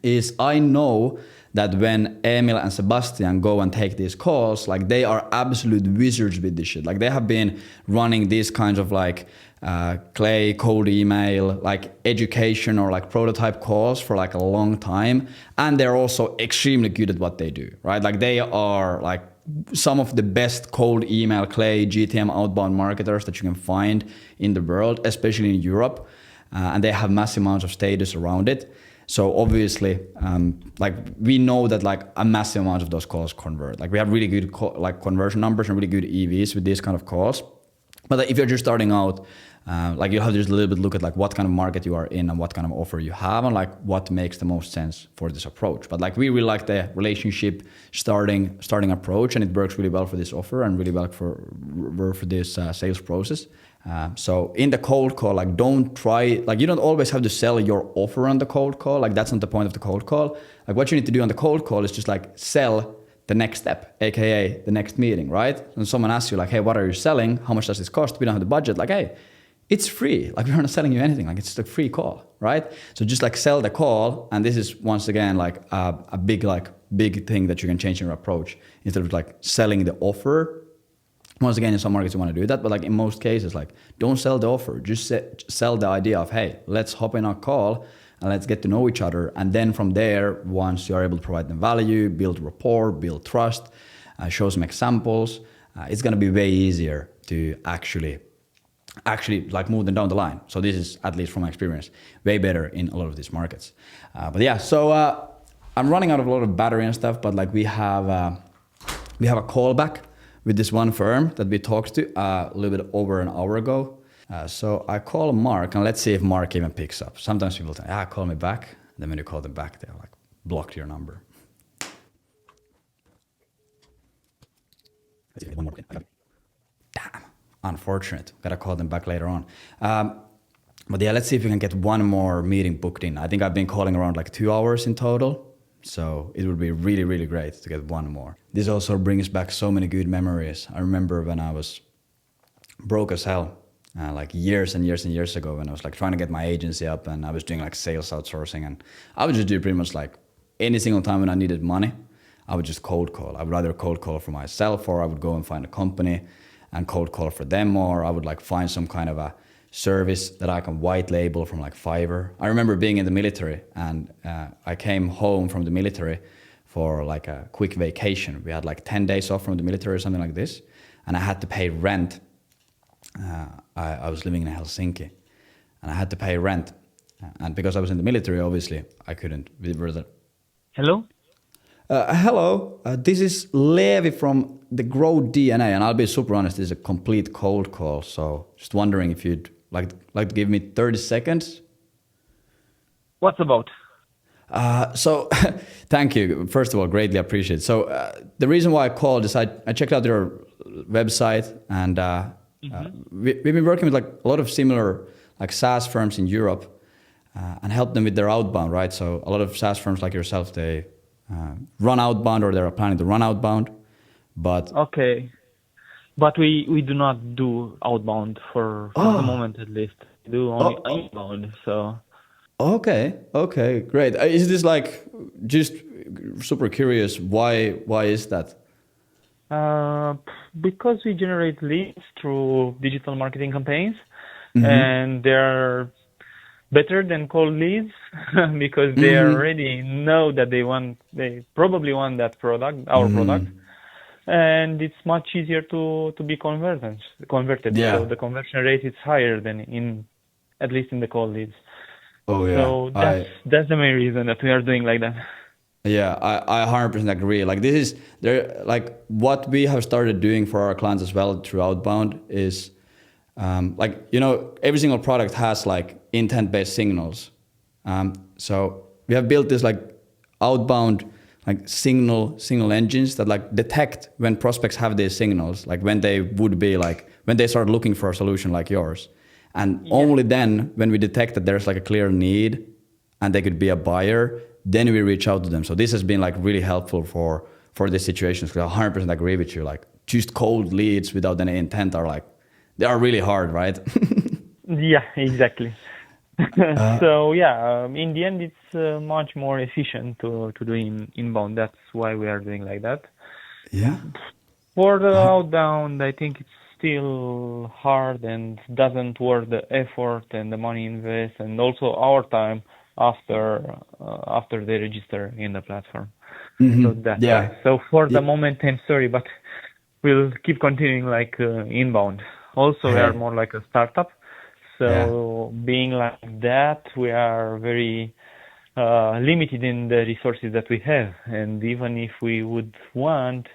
is I know that when Emil and Sebastian go and take these calls, like they are absolute wizards with this shit. Like they have been running these kinds of like Clay, cold email, like education or like prototype calls for like a long time. And they're also extremely good at what they do, right? Like they are like some of the best cold email, Clay, GTM outbound marketers that you can find in the world, especially in Europe. And they have massive amounts of status around it. So obviously, like we know that like a massive amount of those calls convert. Like we have really good like conversion numbers and really good EVs with these kind of calls. But if you're just starting out, Like you have to just a little bit look at like what kind of market you are in and what kind of offer you have and like what makes the most sense for this approach. But like we really like the relationship starting approach, and it works really well for this offer and really well for this sales process. So in the cold call, like don't try, like you don't always have to sell your offer on the cold call. Like that's not the point of the cold call. Like what you need to do on the cold call is just like sell the next step, aka the next meeting, right? When someone asks you like, hey, what are you selling? How much does this cost? We don't have the budget. Like, hey, it's free. Like we're not selling you anything. Like it's just a free call, right? So just like sell the call. And this is once again like a big thing that you can change in your approach instead of like selling the offer. Once again, in some markets you want to do that, but like in most cases, like don't sell the offer. Just sell the idea of, hey, let's hop in a call and let's get to know each other. And then from there, once you're able to provide them value, build rapport, build trust, show some examples, it's going to be way easier to actually like move them down the line. So this is, at least from my experience, way better in a lot of these markets. But yeah, so I'm running out of a lot of battery and stuff, but like we have a callback with this one firm that we talked to a little bit over an hour ago. So I call Mark, and let's see if Mark even picks up. Sometimes people say, call me back. And then when you call them back, they're like, blocked your number. Damn, unfortunate. Gotta call them back later on. But yeah, let's see if we can get one more meeting booked in. I think I've been calling around like 2 hours in total. So it would be really, really great to get one more. This also brings back so many good memories. I remember when I was broke as hell, like years and years and years ago, when I was like trying to get my agency up and I was doing like sales outsourcing, and I would just do pretty much like any single time when I needed money, I would just cold call. I would rather cold call for myself, or I would go and find a company and cold call for them, or I would like find some kind of a service that I can white label from like Fiverr. I remember being in the military, and I came home from the military for like a quick vacation. We had like 10 days off from the military or something like this, and I had to pay rent. I was living in Helsinki, and I had to pay rent. And because I was in the military, obviously, I couldn't. Hello? Hello, this is Leevi from the Grow DNA, and I'll be super honest, this is a complete cold call, so just wondering if you'd like to give me 30 seconds. What's about? So thank you. First of all, greatly appreciate it. So the reason why I called is I checked out your website, and we've been working with like a lot of similar like SaaS firms in Europe and help them with their outbound, right? So a lot of SaaS firms like yourself, they run outbound, or they're planning to run outbound, but... Okay. But we do not do outbound for the moment, at least. We do only inbound, so... Okay, great. Is this like, just super curious, why is that? Because we generate leads through digital marketing campaigns, and they're better than cold leads because they already know that they probably want that product, our product, and it's much easier to be converted. Yeah. So the conversion rate is higher than at least in the cold leads. Oh yeah. So that's the main reason that we are doing like that. Yeah, I 100% agree. Like like what we have started doing for our clients as well through outbound is like, you know, every single product has like intent-based signals. So we have built this like outbound like signal engines that like detect when prospects have these signals, like when they would be like, when they start looking for a solution like yours. And only then, when we detect that there's like a clear need and they could be a buyer, then we reach out to them. So this has been like really helpful for these situations, because I 100% agree with you. Like just cold leads without any intent they are really hard, right? Yeah, exactly. So yeah, in the end, it's much more efficient to do inbound. That's why we are doing like that. Yeah. For the outbound, I think it's still hard and doesn't worth the effort and the money invest, and also our time after they register in the platform. So that's why. So for the moment, I'm sorry, but we'll keep continuing like inbound. Also, we are more like a startup. So being like that, we are very limited in the resources that we have. And even if we would want,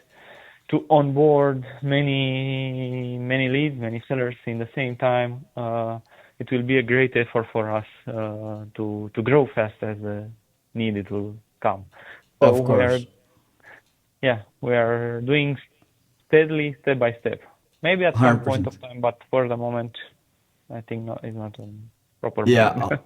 to onboard many leads, many sellers in the same time. It will be a great effort for us to grow fast as the need it will come. So Of course. we are doing steadily, step by step. Maybe at some point 100%. of time, but for the moment, I think it's not a proper Yeah, plan.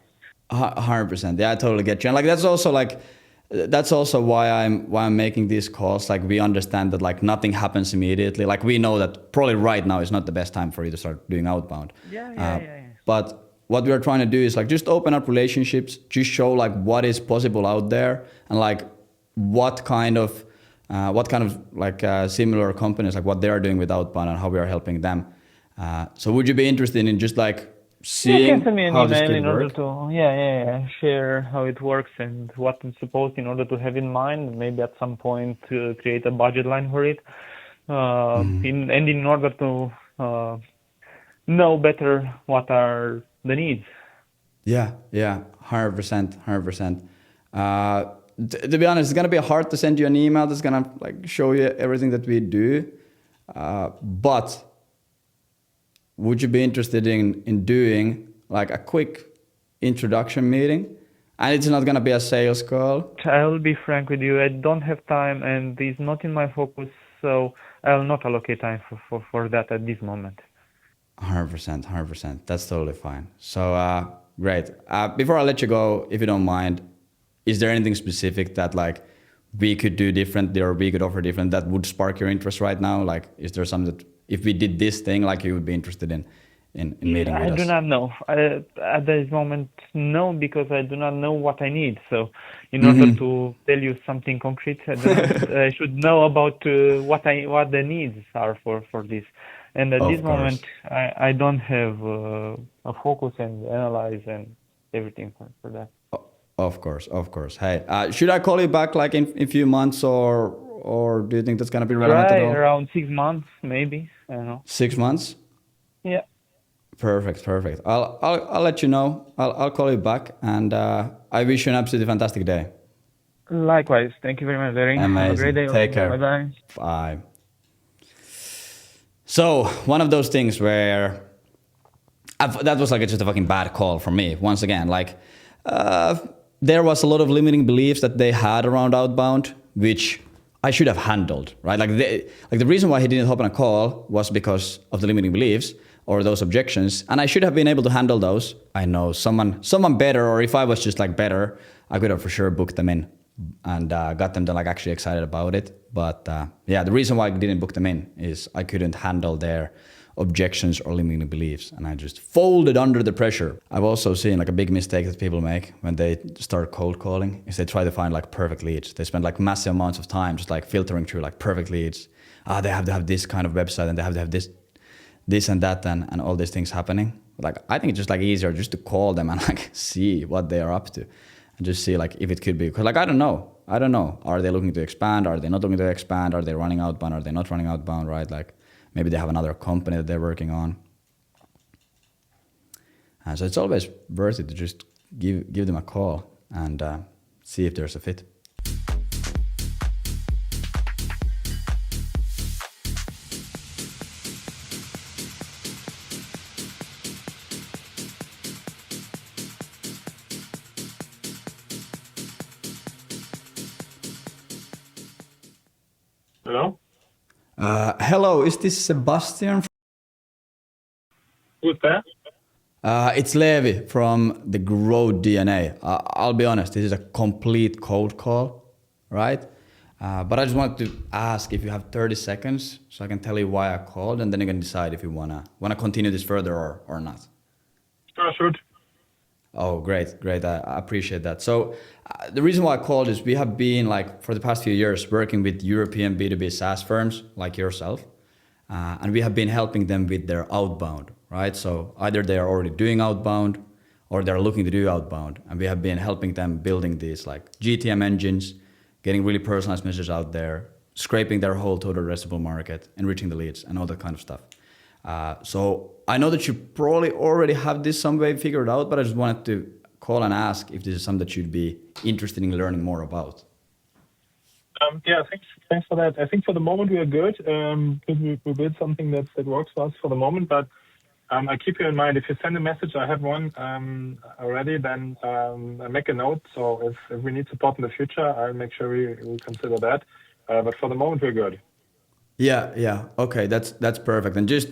100%. Yeah, I totally get you. And like that's also why I'm making these calls. Like we understand that like nothing happens immediately. Like we know that probably right now is not the best time for you to start doing outbound. Yeah. But what we are trying to do is like just open up relationships, just show like what is possible out there, and like what kind of like similar companies, like what they are doing with outbound and how we are helping them. So would you be interested in just like You can seeing send me an how this email could in order work? to share how it works and what I'm supposed in order to have in mind. Maybe at some point to create a budget line for it. In order to know better what are the needs. Yeah, 100%, 100%. To be honest, it's gonna be hard to send you an email that's gonna like show you everything that we do. But would you be interested in doing like a quick introduction meeting? And it's not gonna be a sales call. I will be frank with you. I don't have time, and it's not in my focus. So I will not allocate time for that at this moment. 100%, 100%. That's totally fine. So great. Before I let you go, if you don't mind, is there anything specific that like we could do differently or we could offer different that would spark your interest right now? Like, is there something that if we did this thing, like you would be interested in meeting with I us? do not know. At this moment, no, because I do not know what I need. So in order to tell you something concrete, I should know about what the needs are for this. And at this moment, I don't have a focus and analyze and everything for that. Of course. Hey, should I call you back like in a few months or do you think that's gonna be relevant at all? Around 6 months, maybe. I don't know. 6 months? Yeah. Perfect. I'll let you know. I'll call you back, and I wish you an absolutely fantastic day. Likewise. Thank you very much, Larry. Amazing. Have a great day. Take care. Bye-bye. Bye. So one of those things where that was like just a fucking bad call for me. Once again, like there was a lot of limiting beliefs that they had around outbound, which I should have handled, right? Like the reason why he didn't hop on a call was because of the limiting beliefs or those objections, and I should have been able to handle those. I know someone better, or if I was just like better, I could have for sure booked them in and got them to like actually excited about it. But the reason why I didn't book them in is I couldn't handle their objections or limiting beliefs, and I just folded under the pressure. I've also seen like a big mistake that people make when they start cold calling is they try to find like perfect leads. They spend like massive amounts of time just like filtering through like perfect leads. They have to have this kind of website and they have to have this and that and all these things happening. Like I think it's just like easier just to call them and like see what they are up to and just see like if it could be, because like I don't know. Are they looking to expand? Are they not looking to expand? Are they running outbound? Are they not running outbound? Right? Like maybe they have another company that they're working on. So it's always worth it to just give them a call and see if there's a fit. Hello? Hello, is this Sebastian? Who's that? It's Leevi from the Grow DNA. I'll be honest, this is a complete cold call, right? But I just wanted to ask if you have 30 seconds so I can tell you why I called, and then you can decide if you wanna continue this further or not. Sure. Oh, great. I appreciate that. So the reason why I called is we have been like for the past few years working with European B2B SaaS firms like yourself, and we have been helping them with their outbound, right? So either they are already doing outbound or they're looking to do outbound, and we have been helping them building these like GTM engines, getting really personalized messages out there, scraping their whole total addressable market, enriching the leads, and all that kind of stuff. So I know that you probably already have this some way figured out, but I just wanted to call and ask if this is something that you'd be interested in learning more about. Yeah, thanks for that. I think for the moment we are good. We built something that works for us for the moment, but I keep you in mind. If you send a message, I have one already, then I make a note. So if we need support in the future, I'll make sure we consider that. But for the moment, we're good. Yeah. Okay, that's perfect. And just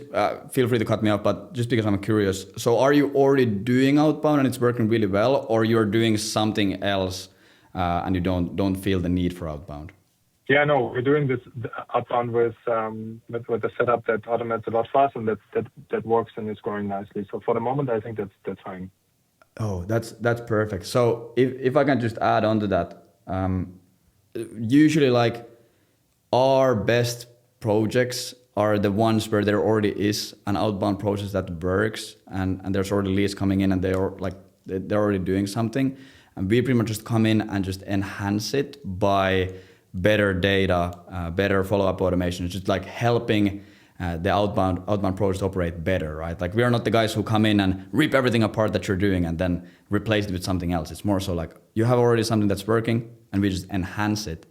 feel free to cut me off, but just because I'm curious. So are you already doing outbound and it's working really well, or you're doing something else and you don't feel the need for outbound? Yeah, no, we're doing this outbound with a setup that automates a lot fast and that works and is growing nicely. So for the moment, I think that's fine. Oh, that's perfect. So if I can just add on to that, usually like our best projects are the ones where there already is an outbound process that works and there's already leads coming in and they're already doing something, and we pretty much just come in and just enhance it by better data, better follow-up automation, just like helping the outbound process operate better, right? Like we are not the guys who come in and rip everything apart that you're doing and then replace it with something else. It's more so like you have already something that's working and we just enhance it.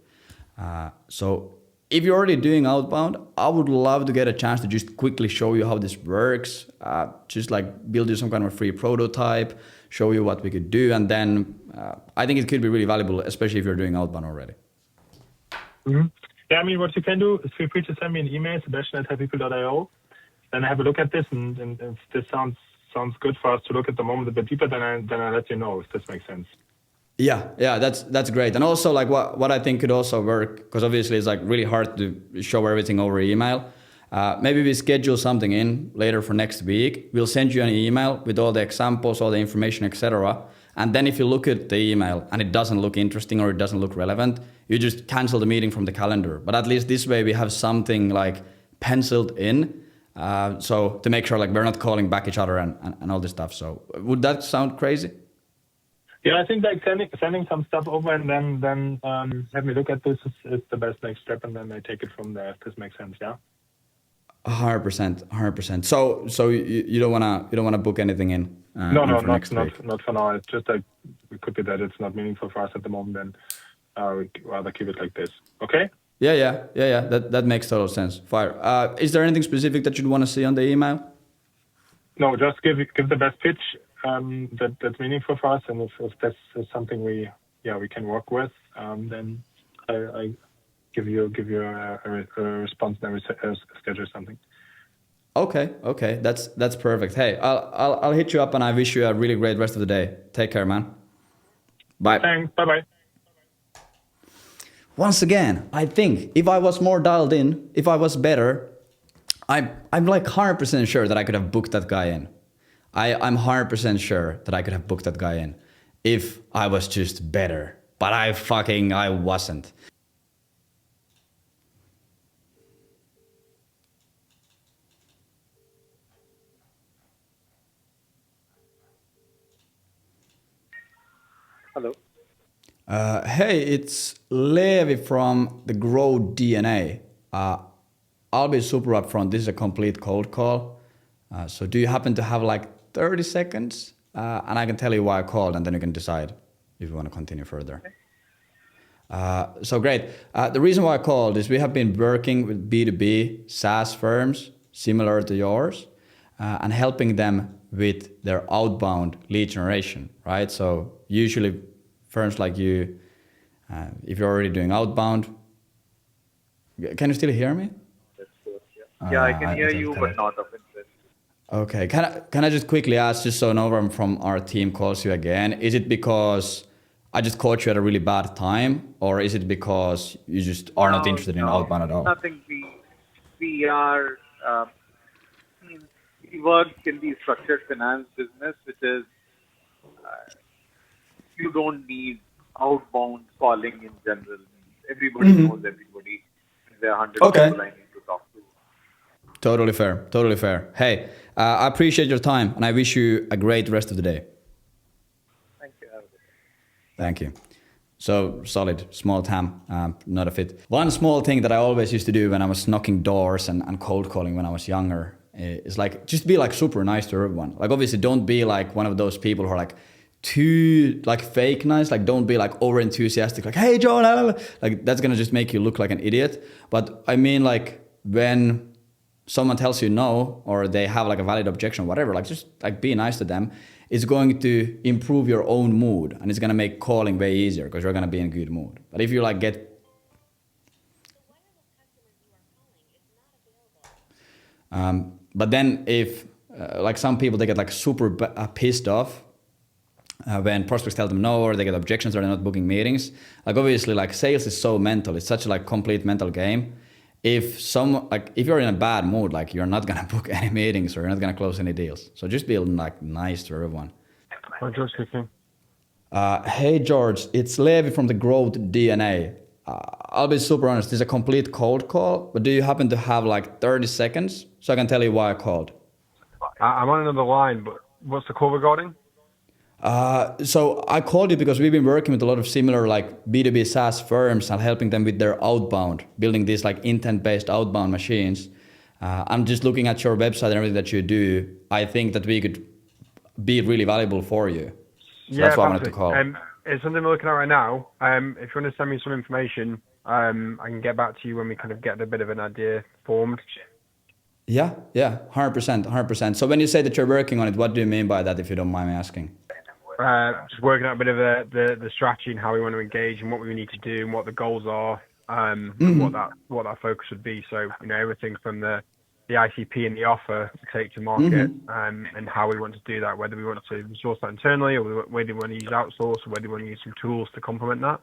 So if you're already doing outbound, I would love to get a chance to just quickly show you how this works, just like build you some kind of a free prototype, show you what we could do, and then I think it could be really valuable, especially if you're doing outbound already. Mm-hmm. Yeah, I mean, what you can do is feel free to send me an email, sebastian@happypeople.io. Then I have a look at this, and if this sounds good for us to look at the moment a bit deeper, then I let you know if this makes sense. Yeah, that's great. And also like what I think could also work, because obviously it's like really hard to show everything over email. Maybe we schedule something in later for next week. We'll send you an email with all the examples, all the information, etc. And then if you look at the email and it doesn't look interesting or it doesn't look relevant, you just cancel the meeting from the calendar. But at least this way we have something like penciled in. So to make sure like we're not calling back each other and all this stuff. So would that sound crazy? Yeah, I think like sending some stuff over and then have me look at this is the best next step, and then I take it from there. If this makes sense, yeah. 100%. So you don't wanna book anything in? No, not for now. It's just like it could be that it's not meaningful for us at the moment. Then we'd rather keep it like this. Okay. Yeah. That makes total sense. Fire. Is there anything specific that you'd want to see on the email? No, just give the best pitch that's meaningful for us, and if that's something we can work with, then I give you a response and schedule something. Okay, that's perfect. Hey, I'll hit you up, and I wish you a really great rest of the day. Take care, man. Bye. Thanks. Bye. Once again, I think if I was more dialed in, if I was better, I'm like 100% sure that I could have booked that guy in. I'm 100% sure that I could have booked that guy in if I was just better. But I wasn't. Hello. Hey, it's Leevi from the Grow DNA. I'll be super upfront. This is a complete cold call. So do you happen to have like 30 seconds? And I can tell you why I called, and then you can decide if you want to continue further. So great. The reason why I called is we have been working with B2B SaaS firms similar to yours and helping them with their outbound lead generation, right? So usually firms like you, if you're already doing outbound, can you still hear me? Yeah, I can hear you, but not of interest. Okay, can I just quickly ask, just so no one from our team calls you again, is it because I just caught you at a really bad time, or is it because you just are not interested in outbound at all? Nothing. We are, we work in the structured finance business, which is, you don't need outbound calling in general. Everybody knows everybody. There are 100 people I need to talk to. Totally fair. Hey, I appreciate your time, and I wish you a great rest of the day. Thank you. Thank you. So solid, small TAM, not a fit. One small thing that I always used to do when I was knocking doors and cold calling when I was younger is like, just be like super nice to everyone. Like obviously don't be like one of those people who are like too like fake nice, like don't be like over enthusiastic, like hey John, like that's gonna just make you look like an idiot. But I mean like when someone tells you no or they have like a valid objection, whatever, like just like be nice to them. It's going to improve your own mood and it's gonna make calling way easier because you're gonna be in a good mood. But if you like get but then if like some people, they get like super pissed off when prospects tell them no, or they get objections or they're not booking meetings. Like obviously like sales is so mental. It's such a like complete mental game. If you're in a bad mood, like you're not gonna book any meetings or you're not gonna close any deals. So just be like nice to everyone. Hi, George speaking. Hey George, it's Leevi from the Growth DNA. I'll be super honest, this is a complete cold call, but do you happen to have like 30 seconds so I can tell you why I called? I'm on another line, but what's the call regarding? So I called you because we've been working with a lot of similar like B2B SaaS firms and helping them with their outbound, building these like intent-based outbound machines. I'm just looking at your website and everything that you do. I think that we could be really valuable for you. So that's why I wanted to call. It's something we're looking at right now. If you want to send me some information, I can get back to you when we kind of get a bit of an idea formed. Yeah, 100%. So when you say that you're working on it, what do you mean by that, if you don't mind me asking? Just working out a bit of the strategy and how we want to engage and what we need to do and what the goals are, and what that focus would be. So, everything from the ICP and the offer to take to market, and how we want to do that, whether we want to resource that internally or whether we want to use outsource or whether we want to use some tools to complement that.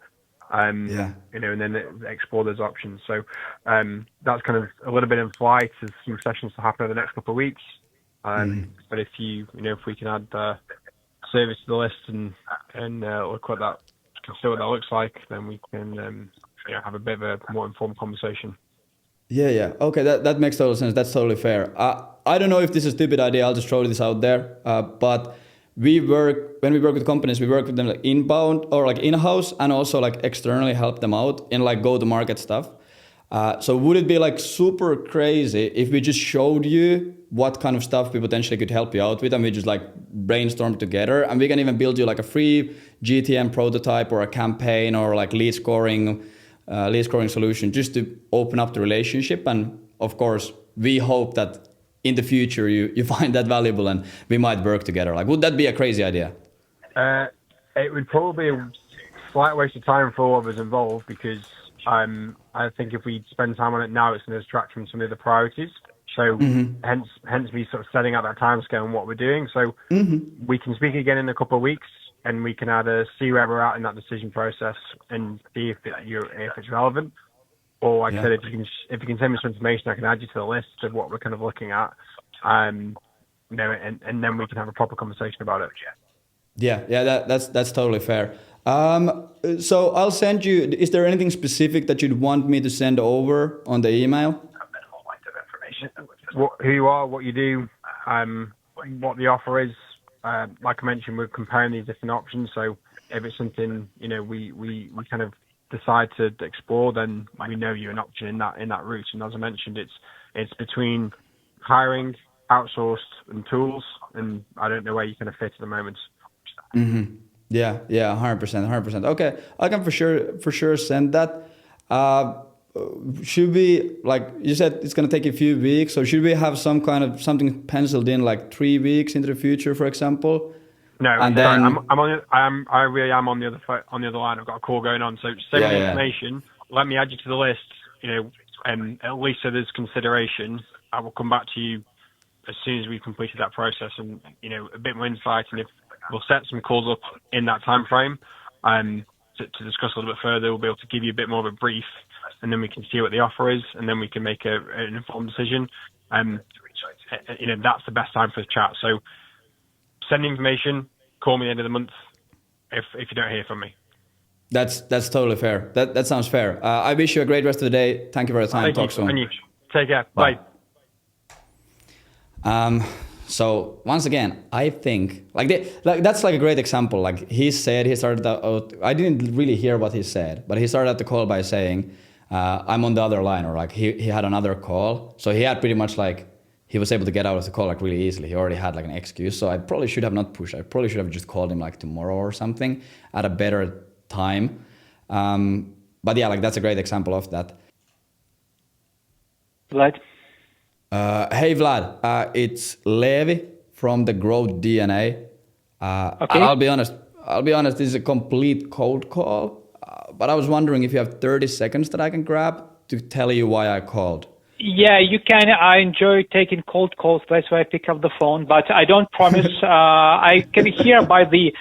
And then explore those options. So that's kind of a little bit in flight. There's some sessions to happen over the next couple of weeks. But if if we can add service to the list and look what that, consider what that looks like, then we can have a bit of a more informed conversation. Yeah. Okay, that makes total sense. That's totally fair. I don't know if this is a stupid idea. I'll just throw this out there. But when we work with companies, we work with them like inbound or like in-house and also like externally help them out in like go-to-market stuff. So would it be like super crazy if we just showed you what kind of stuff we potentially could help you out with and we just like brainstorm together, and we can even build you like a free GTM prototype or a campaign or like lead scoring solution just to open up the relationship. And of course, we hope that in the future you find that valuable and we might work together. Like, would that be a crazy idea? It would probably be a slight waste of time for all of us involved, because I think if we spend time on it now, it's going to distract from some of the priorities. So hence me sort of setting out that timescale and what we're doing. So we can speak again in a couple of weeks, and we can either see where we're at in that decision process and see if it's relevant. Or like I said, if you can send me some information, I can add you to the list of what we're kind of looking at, and then we can have a proper conversation about it. Yeah, that's totally fair. So I'll send you. Is there anything specific that you'd want me to send over on the email? Who you are, what you do, what the offer is. Like I mentioned, we're comparing these different options. So if it's something we kind of decide to explore, then we know you're an option in that route. And as I mentioned, it's between hiring, outsourced, and tools. And I don't know where you kind of fit at the moment. Yeah, 100%. Okay, I can for sure send that. Should we, like you said, it's gonna take a few weeks, so should we have something penciled in like 3 weeks into the future, for example? No, and sorry, then I really am on the other line. I've got a call going on, so send me the information. Let me add you to the list. And at least so there's consideration. I will come back to you as soon as we've completed that process, and a bit more insight. And if we'll set some calls up in that time frame, to discuss a little bit further, we'll be able to give you a bit more of a brief, and then we can see what the offer is, and then we can make an informed decision. That's the best time for the chat. So send information, call me at the end of the month if you don't hear from me. That's totally fair. That sounds fair. I wish you a great rest of the day. Thank you for the time. Thank Talk you. soon. And you. Take care. Bye. So once again, I think that's like a great example. Like he said, he started out. I didn't really hear what he said, but he started out the call by saying, "I'm on the other line," or like he had another call. So he had pretty much like he was able to get out of the call like really easily. He already had like an excuse. So I probably should have not pushed. I probably should have just called him like tomorrow or something at a better time. But yeah, like that's a great example of that. Vlad? Hey Vlad, it's Leevi from the Growth DNA. Okay. And I'll be honest, this is a complete cold call. But I was wondering if you have 30 seconds that I can grab to tell you why I called. Yeah, you can. I enjoy taking cold calls. That's why I pick up the phone. But I don't promise. I can hear by the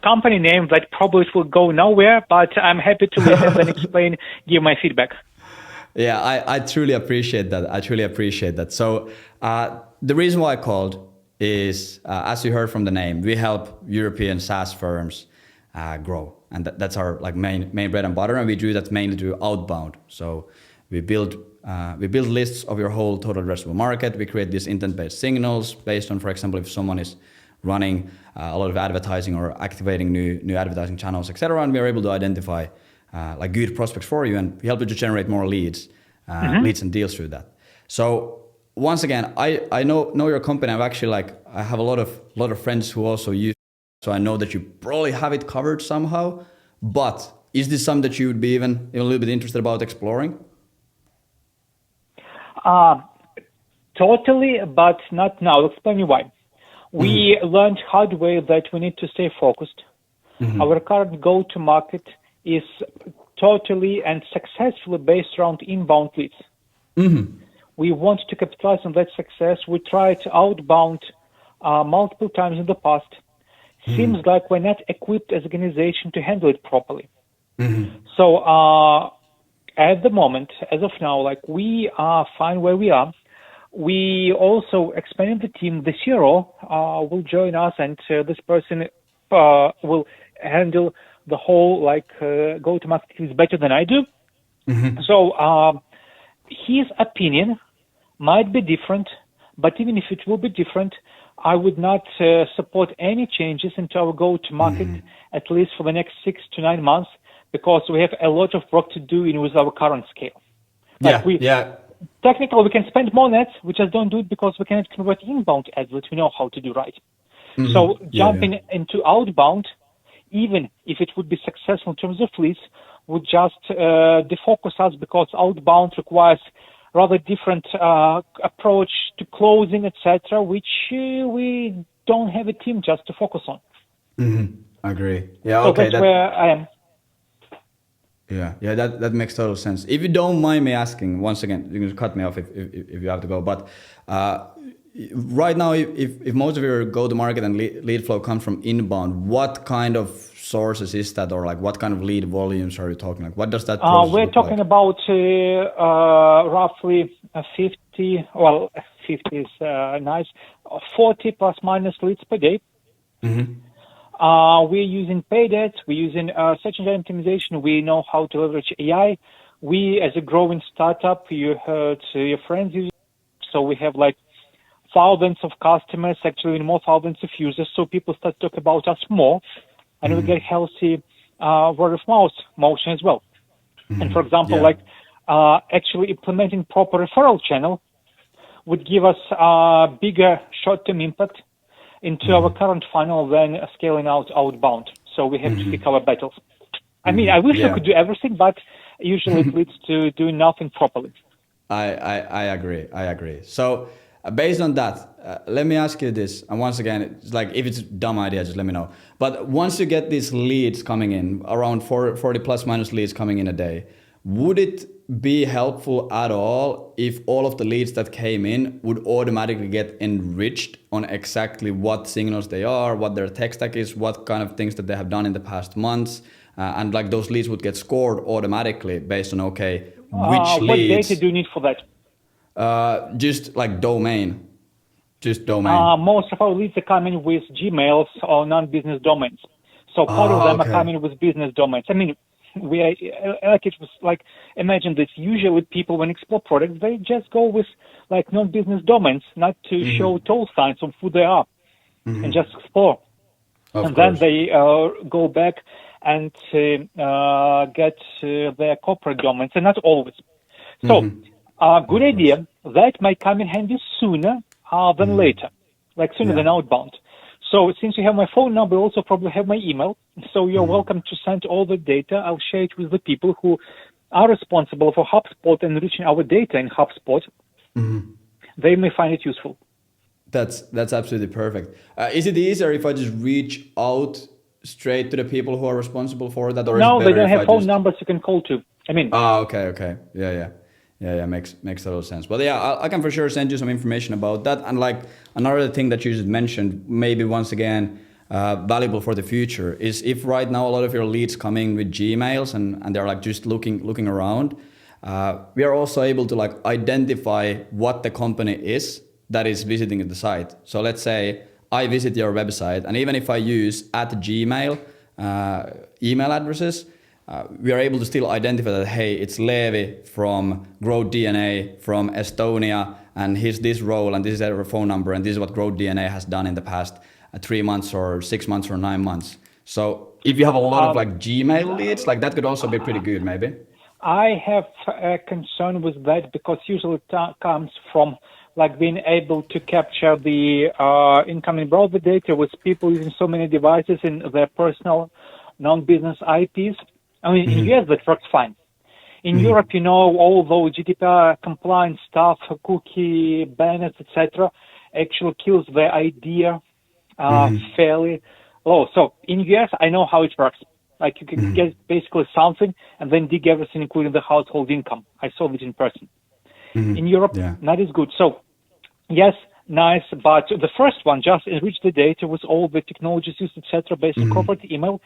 company name that probably it will go nowhere. But I'm happy to listen and explain, give my feedback. Yeah, I truly appreciate that. So the reason why I called is, as you heard from the name, we help European SaaS firms grow. And that's our like main bread and butter. And we do that mainly through outbound. So we build lists of your whole total addressable market. We create these intent-based signals based on, for example, if someone is running a lot of advertising or activating new advertising channels, etc. And we are able to identify like good prospects for you, and we help you to generate more leads and deals through that. So once again, I know your company. I have a lot of friends who also use. So I know that you probably have it covered somehow. But is this something that you would be even a little bit interested about exploring? Totally, but not now. I'll explain you why. We learned hard way that we need to stay focused. Our current go-to-market is totally and successfully based around inbound leads. We want to capitalize on that success. We tried outbound multiple times in the past. Seems like we're not equipped as an organization to handle it properly. So at the moment, as of now, like we are fine where we are. We also expanded the team. The hero will join us, and this person will handle the whole go-to-market is better than I do. So his opinion might be different, but even if it will be different, I would not support any changes into our go-to-market, at least for the next 6 to 9 months, because we have a lot of work to do with our current scale. Technically, we can spend more nets. We just don't do it because we cannot convert inbound ads that we know how to do right. So jumping into outbound, even if it would be successful in terms of leads, would just defocus us because outbound requires rather different approach to closing, etc., which we don't have a team just to focus on. Agree. Yeah, so okay. That's where I am. Yeah, that makes total sense. If you don't mind me asking, once again, you can cut me off if you have to go. But right now, if most of your go-to-market and lead flow comes from inbound, what kind of sources is that, or like what kind of lead volumes are you talking? Like, what does that? We're talking about roughly 50. Well, 50 is nice. 40 plus minus leads per day. We're using paid ads. We're using search engine optimization. We know how to leverage AI. We, as a growing startup, you heard your friends using. So we have like thousands of customers, actually more thousands of users. So people start to talk about us more, and we get healthy word of mouth motion as well. And for example, actually implementing proper referral channel would give us bigger short-term impact into our current funnel than scaling out outbound. So we have to pick our battles. I mean, I wish I could do everything, but usually it leads to doing nothing properly. I agree. So based on that, let me ask you this. And once again, it's like if it's a dumb idea, just let me know. But once you get these leads coming in, around 40 plus minus leads coming in a day, would it be helpful at all if all of the leads that came in would automatically get enriched on exactly what signals they are, what their tech stack is, what kind of things that they have done in the past months, and like those leads would get scored automatically based on which leads. What data do you need for that? Just like domain. Just domain. Most of our leads are coming with Gmails or non-business domains. So part of them are coming with business domains. I mean, it was like, imagine that usually people when explore products, they just go with like non-business domains, not to show toll signs of who they are, and just explore. Then they go back and get their corporate domains, and not always. So good idea. that might come in handy sooner than later, like sooner than outbound. So since you have my phone number, you also probably have my email. So you're welcome to send all the data. I'll share it with the people who are responsible for HubSpot and enriching our data in HubSpot. They may find it useful. That's absolutely perfect. Is it easier if I just reach out straight to the people who are responsible for that? Or No, is it they better don't if have I phone just... numbers you can call to. I mean... Okay. Yeah, makes total sense. But yeah, I can for sure send you some information about that. And like another thing that you just mentioned, maybe once again, valuable for the future is if right now a lot of your leads coming with Gmails and they're like just looking around, we are also able to like identify what the company is that is visiting the site. So let's say I visit your website, and even if I use @Gmail email addresses, we are able to still identify that, hey, it's Leevi from Growth DNA from Estonia, and he's this role, and this is their phone number, and this is what Growth DNA has done in the past 3 months or 6 months or 9 months. So if you have a lot of like Gmail leads, like that could also be pretty good, maybe. I have a concern with that because usually it comes from like being able to capture the incoming browser data with people using so many devices in their personal non-business IPs. I mean, in US that works fine. In Europe, you know, all those GDPR compliant stuff, cookie banners, etc., actually kills the idea fairly low. So in US, I know how it works. Like you can get basically something and then dig everything, including the household income. I saw it in person. In Europe, not as good. So yes, nice, but the first one, just enrich the data with all the technologies used, etc., based on corporate email,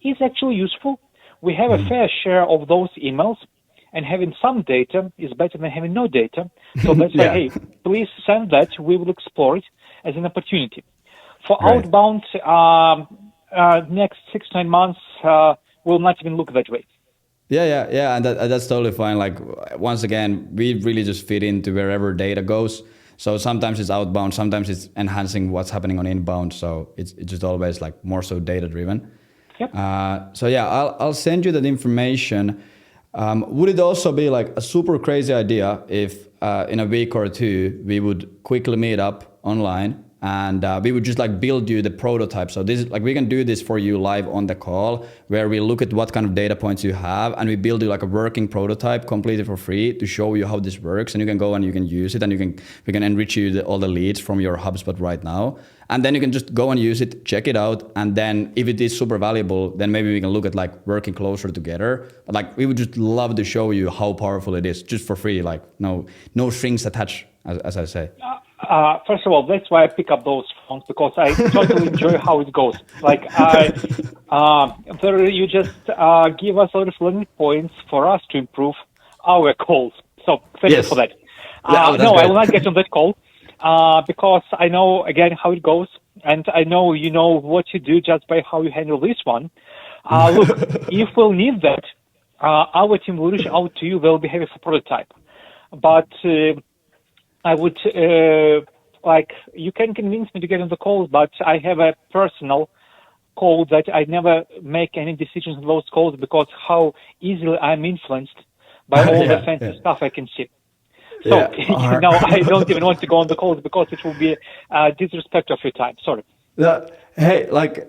is actually useful. We have a fair share of those emails, and having some data is better than having no data. So that's why, hey, please send that. We will explore it as an opportunity. For outbound, next 6 to 9 months, will not even look that way. Yeah, and that's totally fine. Like, once again, we really just fit into wherever data goes. So sometimes it's outbound, sometimes it's enhancing what's happening on inbound. So it's just always like more so data driven. Yep. So yeah, I'll send you that information. Would it also be like a super crazy idea if in a week or two we would quickly meet up online and we would just like build you the prototype? So this is like, we can do this for you live on the call where we look at what kind of data points you have and we build you like a working prototype completely for free to show you how this works, and you can go and you can use it, and we can enrich you all the leads from your HubSpot right now. And then you can just go and use it, check it out, and then if it is super valuable, then maybe we can look at like working closer together. But like, we would just love to show you how powerful it is, just for free, like no strings attached, as I say. First of all, that's why I pick up those phones, because I totally enjoy how it goes. Like you just give us a lot of learning points for us to improve our calls. So thank you for that. No, I will not get on that call. Because I know, again, how it goes, and I know you know what you do just by how you handle this one. Look, if we'll need that, our team will reach out to you. They'll be having a prototype. But I would, you can convince me to get on the calls, but I have a personal call that I never make any decisions on those calls because how easily I'm influenced by all the fancy stuff I can see. So now I don't even want to go on the calls because it will be disrespect of your time. Sorry. Hey, like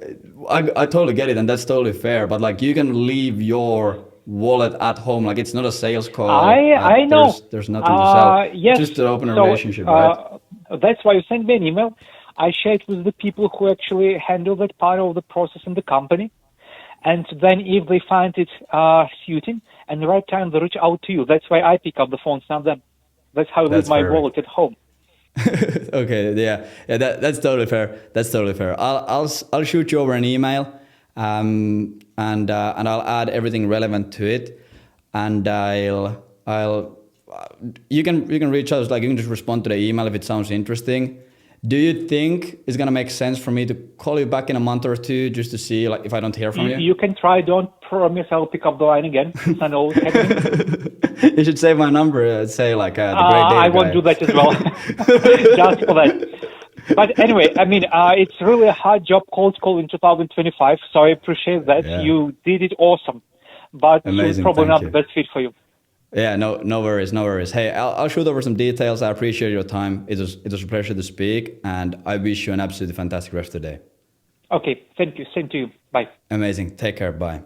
I totally get it, and that's totally fair. But like, you can leave your wallet at home. Like, it's not a sales call. I know. There's nothing to sell. Yes. Just to open a relationship, right? That's why you send me an email. I share it with the people who actually handle that part of the process in the company. And then if they find it suiting and the right time, they reach out to you. That's why I pick up the phones, not them. That's how I leave my wallet at home. Okay, yeah, that's totally fair. That's totally fair. I'll shoot you over an email, and I'll add everything relevant to it, and you can reach out. Like, you can just respond to the email if it sounds interesting. Do you think it's gonna make sense for me to call you back in a month or two just to see, like, if I don't hear from you? You can try. Don't promise I'll pick up the line again. I know what's happening. You should save my number. Say like the great data I won't do that as well. Just for that. But anyway, I mean, it's really a hard job cold call in 2025. So I appreciate that. Yeah. You did it awesome. But it's probably not the best fit for you. Yeah, no worries, no worries. Hey, I'll shoot over some details. I appreciate your time. It was a pleasure to speak, and I wish you an absolutely fantastic rest of the day. Okay, thank you. Same to you. Bye. Amazing. Take care. Bye.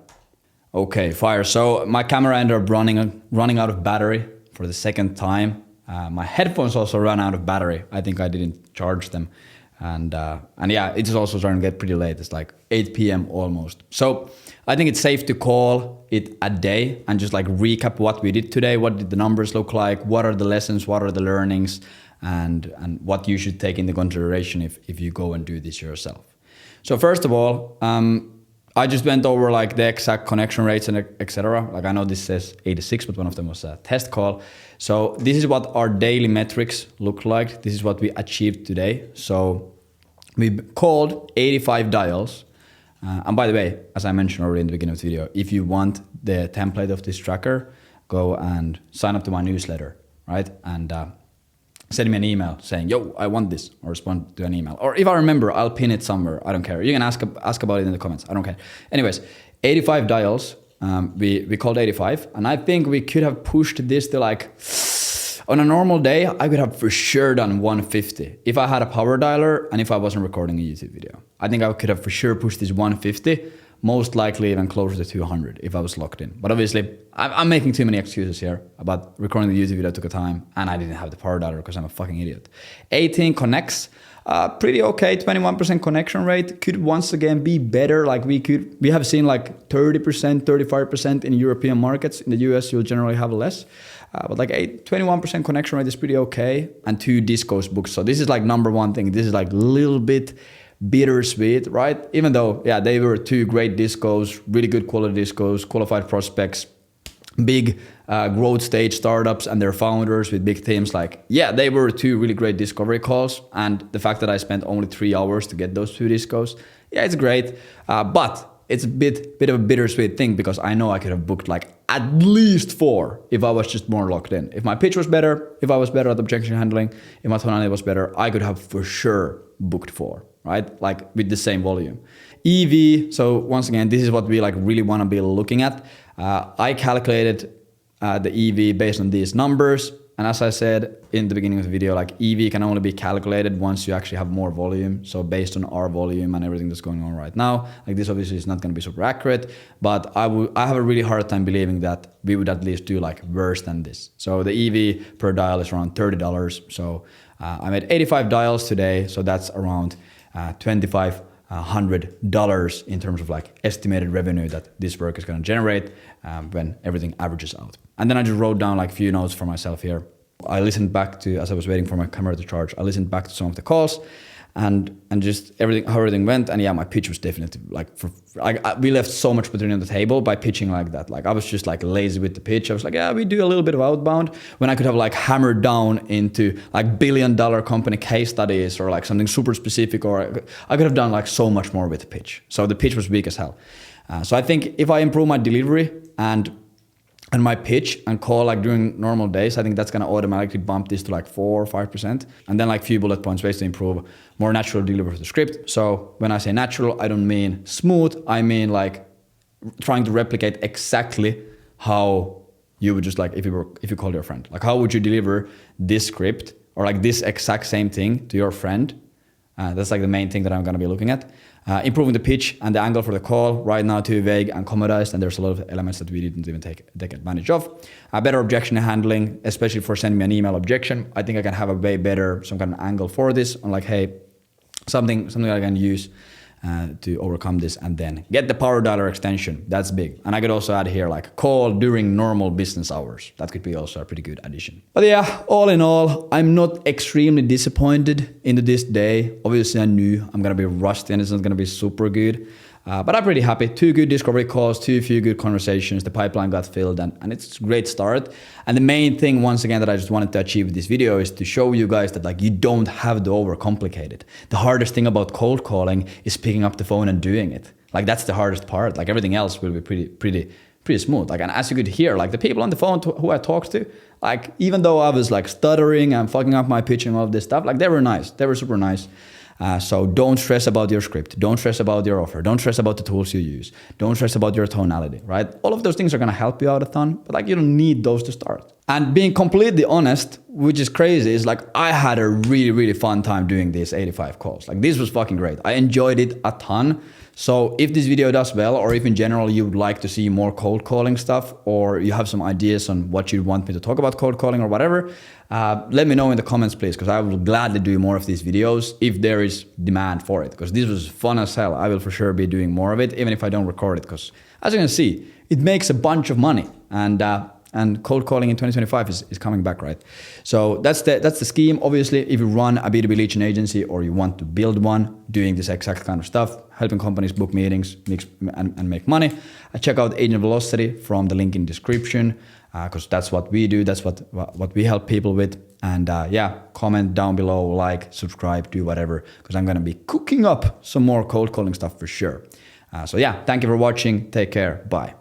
Okay, fire. So my camera ended up running out of battery for the second time. My headphones also ran out of battery. I think I didn't charge them. And yeah, it's also starting to get pretty late. It's like 8 p.m. almost. So I think it's safe to call it a day and just like recap what we did today. What did the numbers look like? What are the lessons? What are the learnings? And what you should take into consideration if you go and do this yourself. So first of all, I just went over like the exact connection rates and etc. Like I know this says 86, but one of them was a test call. So this is what our daily metrics look like. This is what we achieved today. So we called 85 dials. And by the way, as I mentioned already in the beginning of the video, if you want the template of this tracker, go and sign up to my newsletter, right? And send me an email saying, yo, I want this, or respond to an email. Or if I remember, I'll pin it somewhere. I don't care. You can ask about it in the comments. I don't care. Anyways, 85 dials. We called 85. And I think we could have pushed this to like, on a normal day, I could have for sure done 150. If I had a power dialer and if I wasn't recording a YouTube video. I think I could have for sure pushed this 150. Most likely even closer to 200 if I was locked in. But obviously, I'm making too many excuses here about recording the YouTube video took a time and I didn't have the power dialer because I'm a fucking idiot. 18 connects, pretty okay, 21% connection rate. Could once again be better. Like we have seen like 30%, 35% in European markets. In the US, you'll generally have less. But like 21% connection rate is pretty okay. And 2 discos booked. So this is like number one thing. This is like a little bit bittersweet, right? Even though, yeah, they were 2 great discos, really good quality discos, qualified prospects, big growth stage startups and their founders with big teams. Like, yeah, they were 2 really great discovery calls. And the fact that I spent only 3 hours to get those 2 discos, yeah, it's great. But it's a bit of a bittersweet thing because I know I could have booked like at least 4 if I was just more locked in. If my pitch was better, if I was better at objection handling, if my tonality was better, I could have for sure booked 4, right? Like with the same volume. EV, so once again, this is what we like really want to be looking at. I calculated the EV based on these numbers. And as I said in the beginning of the video, like EV can only be calculated once you actually have more volume. So based on our volume and everything that's going on right now, like this obviously is not going to be super accurate, but I have a really hard time believing that we would at least do like worse than this. So the EV per dial is around $30. So I made 85 dials today. So that's around $2,500 in terms of like estimated revenue that this work is going to generate when everything averages out. And then I just wrote down like a few notes for myself here. I listened back to, as I was waiting for my camera to charge, I listened back to some of the calls and just how everything went. And yeah, my pitch was definitely like, we left so much opportunity on the table by pitching like that. Like I was just like lazy with the pitch. I was like, yeah, we do a little bit of outbound when I could have like hammered down into like billion-dollar company case studies or like something super specific, or I could have done like so much more with the pitch. So the pitch was weak as hell. So I think if I improve my delivery and my pitch and call like during normal days, I think that's going to automatically bump this to like 4 or 5%. And then like few bullet points ways to improve more natural delivery of the script. So when I say natural, I don't mean smooth. I mean like trying to replicate exactly how you would just like, if you call your friend, like how would you deliver this script or like this exact same thing to your friend? That's like the main thing that I'm going to be looking at. Improving the pitch and the angle for the call, right now too vague and commodized, and there's a lot of elements that we didn't even take advantage of. Better objection handling, especially for sending me an email objection. I think I can have a way better some kind of angle for this on like, hey, something I can use to overcome this, and then get the power dialer extension. That's big. And I could also add here like call during normal business hours. That could be also a pretty good addition. But yeah, all in all, I'm not extremely disappointed into this day. Obviously I knew I'm gonna be rusty and it's not gonna be super good. But I'm pretty happy. 2 good discovery calls, 2 few good conversations. The pipeline got filled and it's a great start. And the main thing, once again, that I just wanted to achieve with this video is to show you guys that like you don't have to overcomplicate it. The hardest thing about cold calling is picking up the phone and doing it. Like that's the hardest part. Like everything else will be pretty smooth. Like, and as you could hear, like the people on the phone who I talked to, like even though I was like stuttering and fucking up my pitching, all of this stuff, like they were nice. They were super nice. So don't stress about your script. Don't stress about your offer. Don't stress about the tools you use. Don't stress about your tonality, right? All of those things are going to help you out a ton, but like you don't need those to start. And being completely honest, which is crazy, is like I had a really, really fun time doing these 85 calls. Like this was fucking great. I enjoyed it a ton. So if this video does well, or if in general you would like to see more cold calling stuff, or you have some ideas on what you want me to talk about cold calling or whatever, let me know in the comments, please, because I will gladly do more of these videos if there is demand for it, because this was fun as hell. I will for sure be doing more of it, even if I don't record it, because as you can see, it makes a bunch of money, and cold calling in 2025 is coming back, right? So that's the scheme. Obviously, if you run a B2B lead gen agency or you want to build one doing this exact kind of stuff, helping companies book meetings and make money, check out Agent Velocity from the link in description, because that's what we do. That's what we help people with. And yeah, comment down below, like, subscribe, do whatever, because I'm going to be cooking up some more cold calling stuff for sure. So yeah, thank you for watching. Take care. Bye.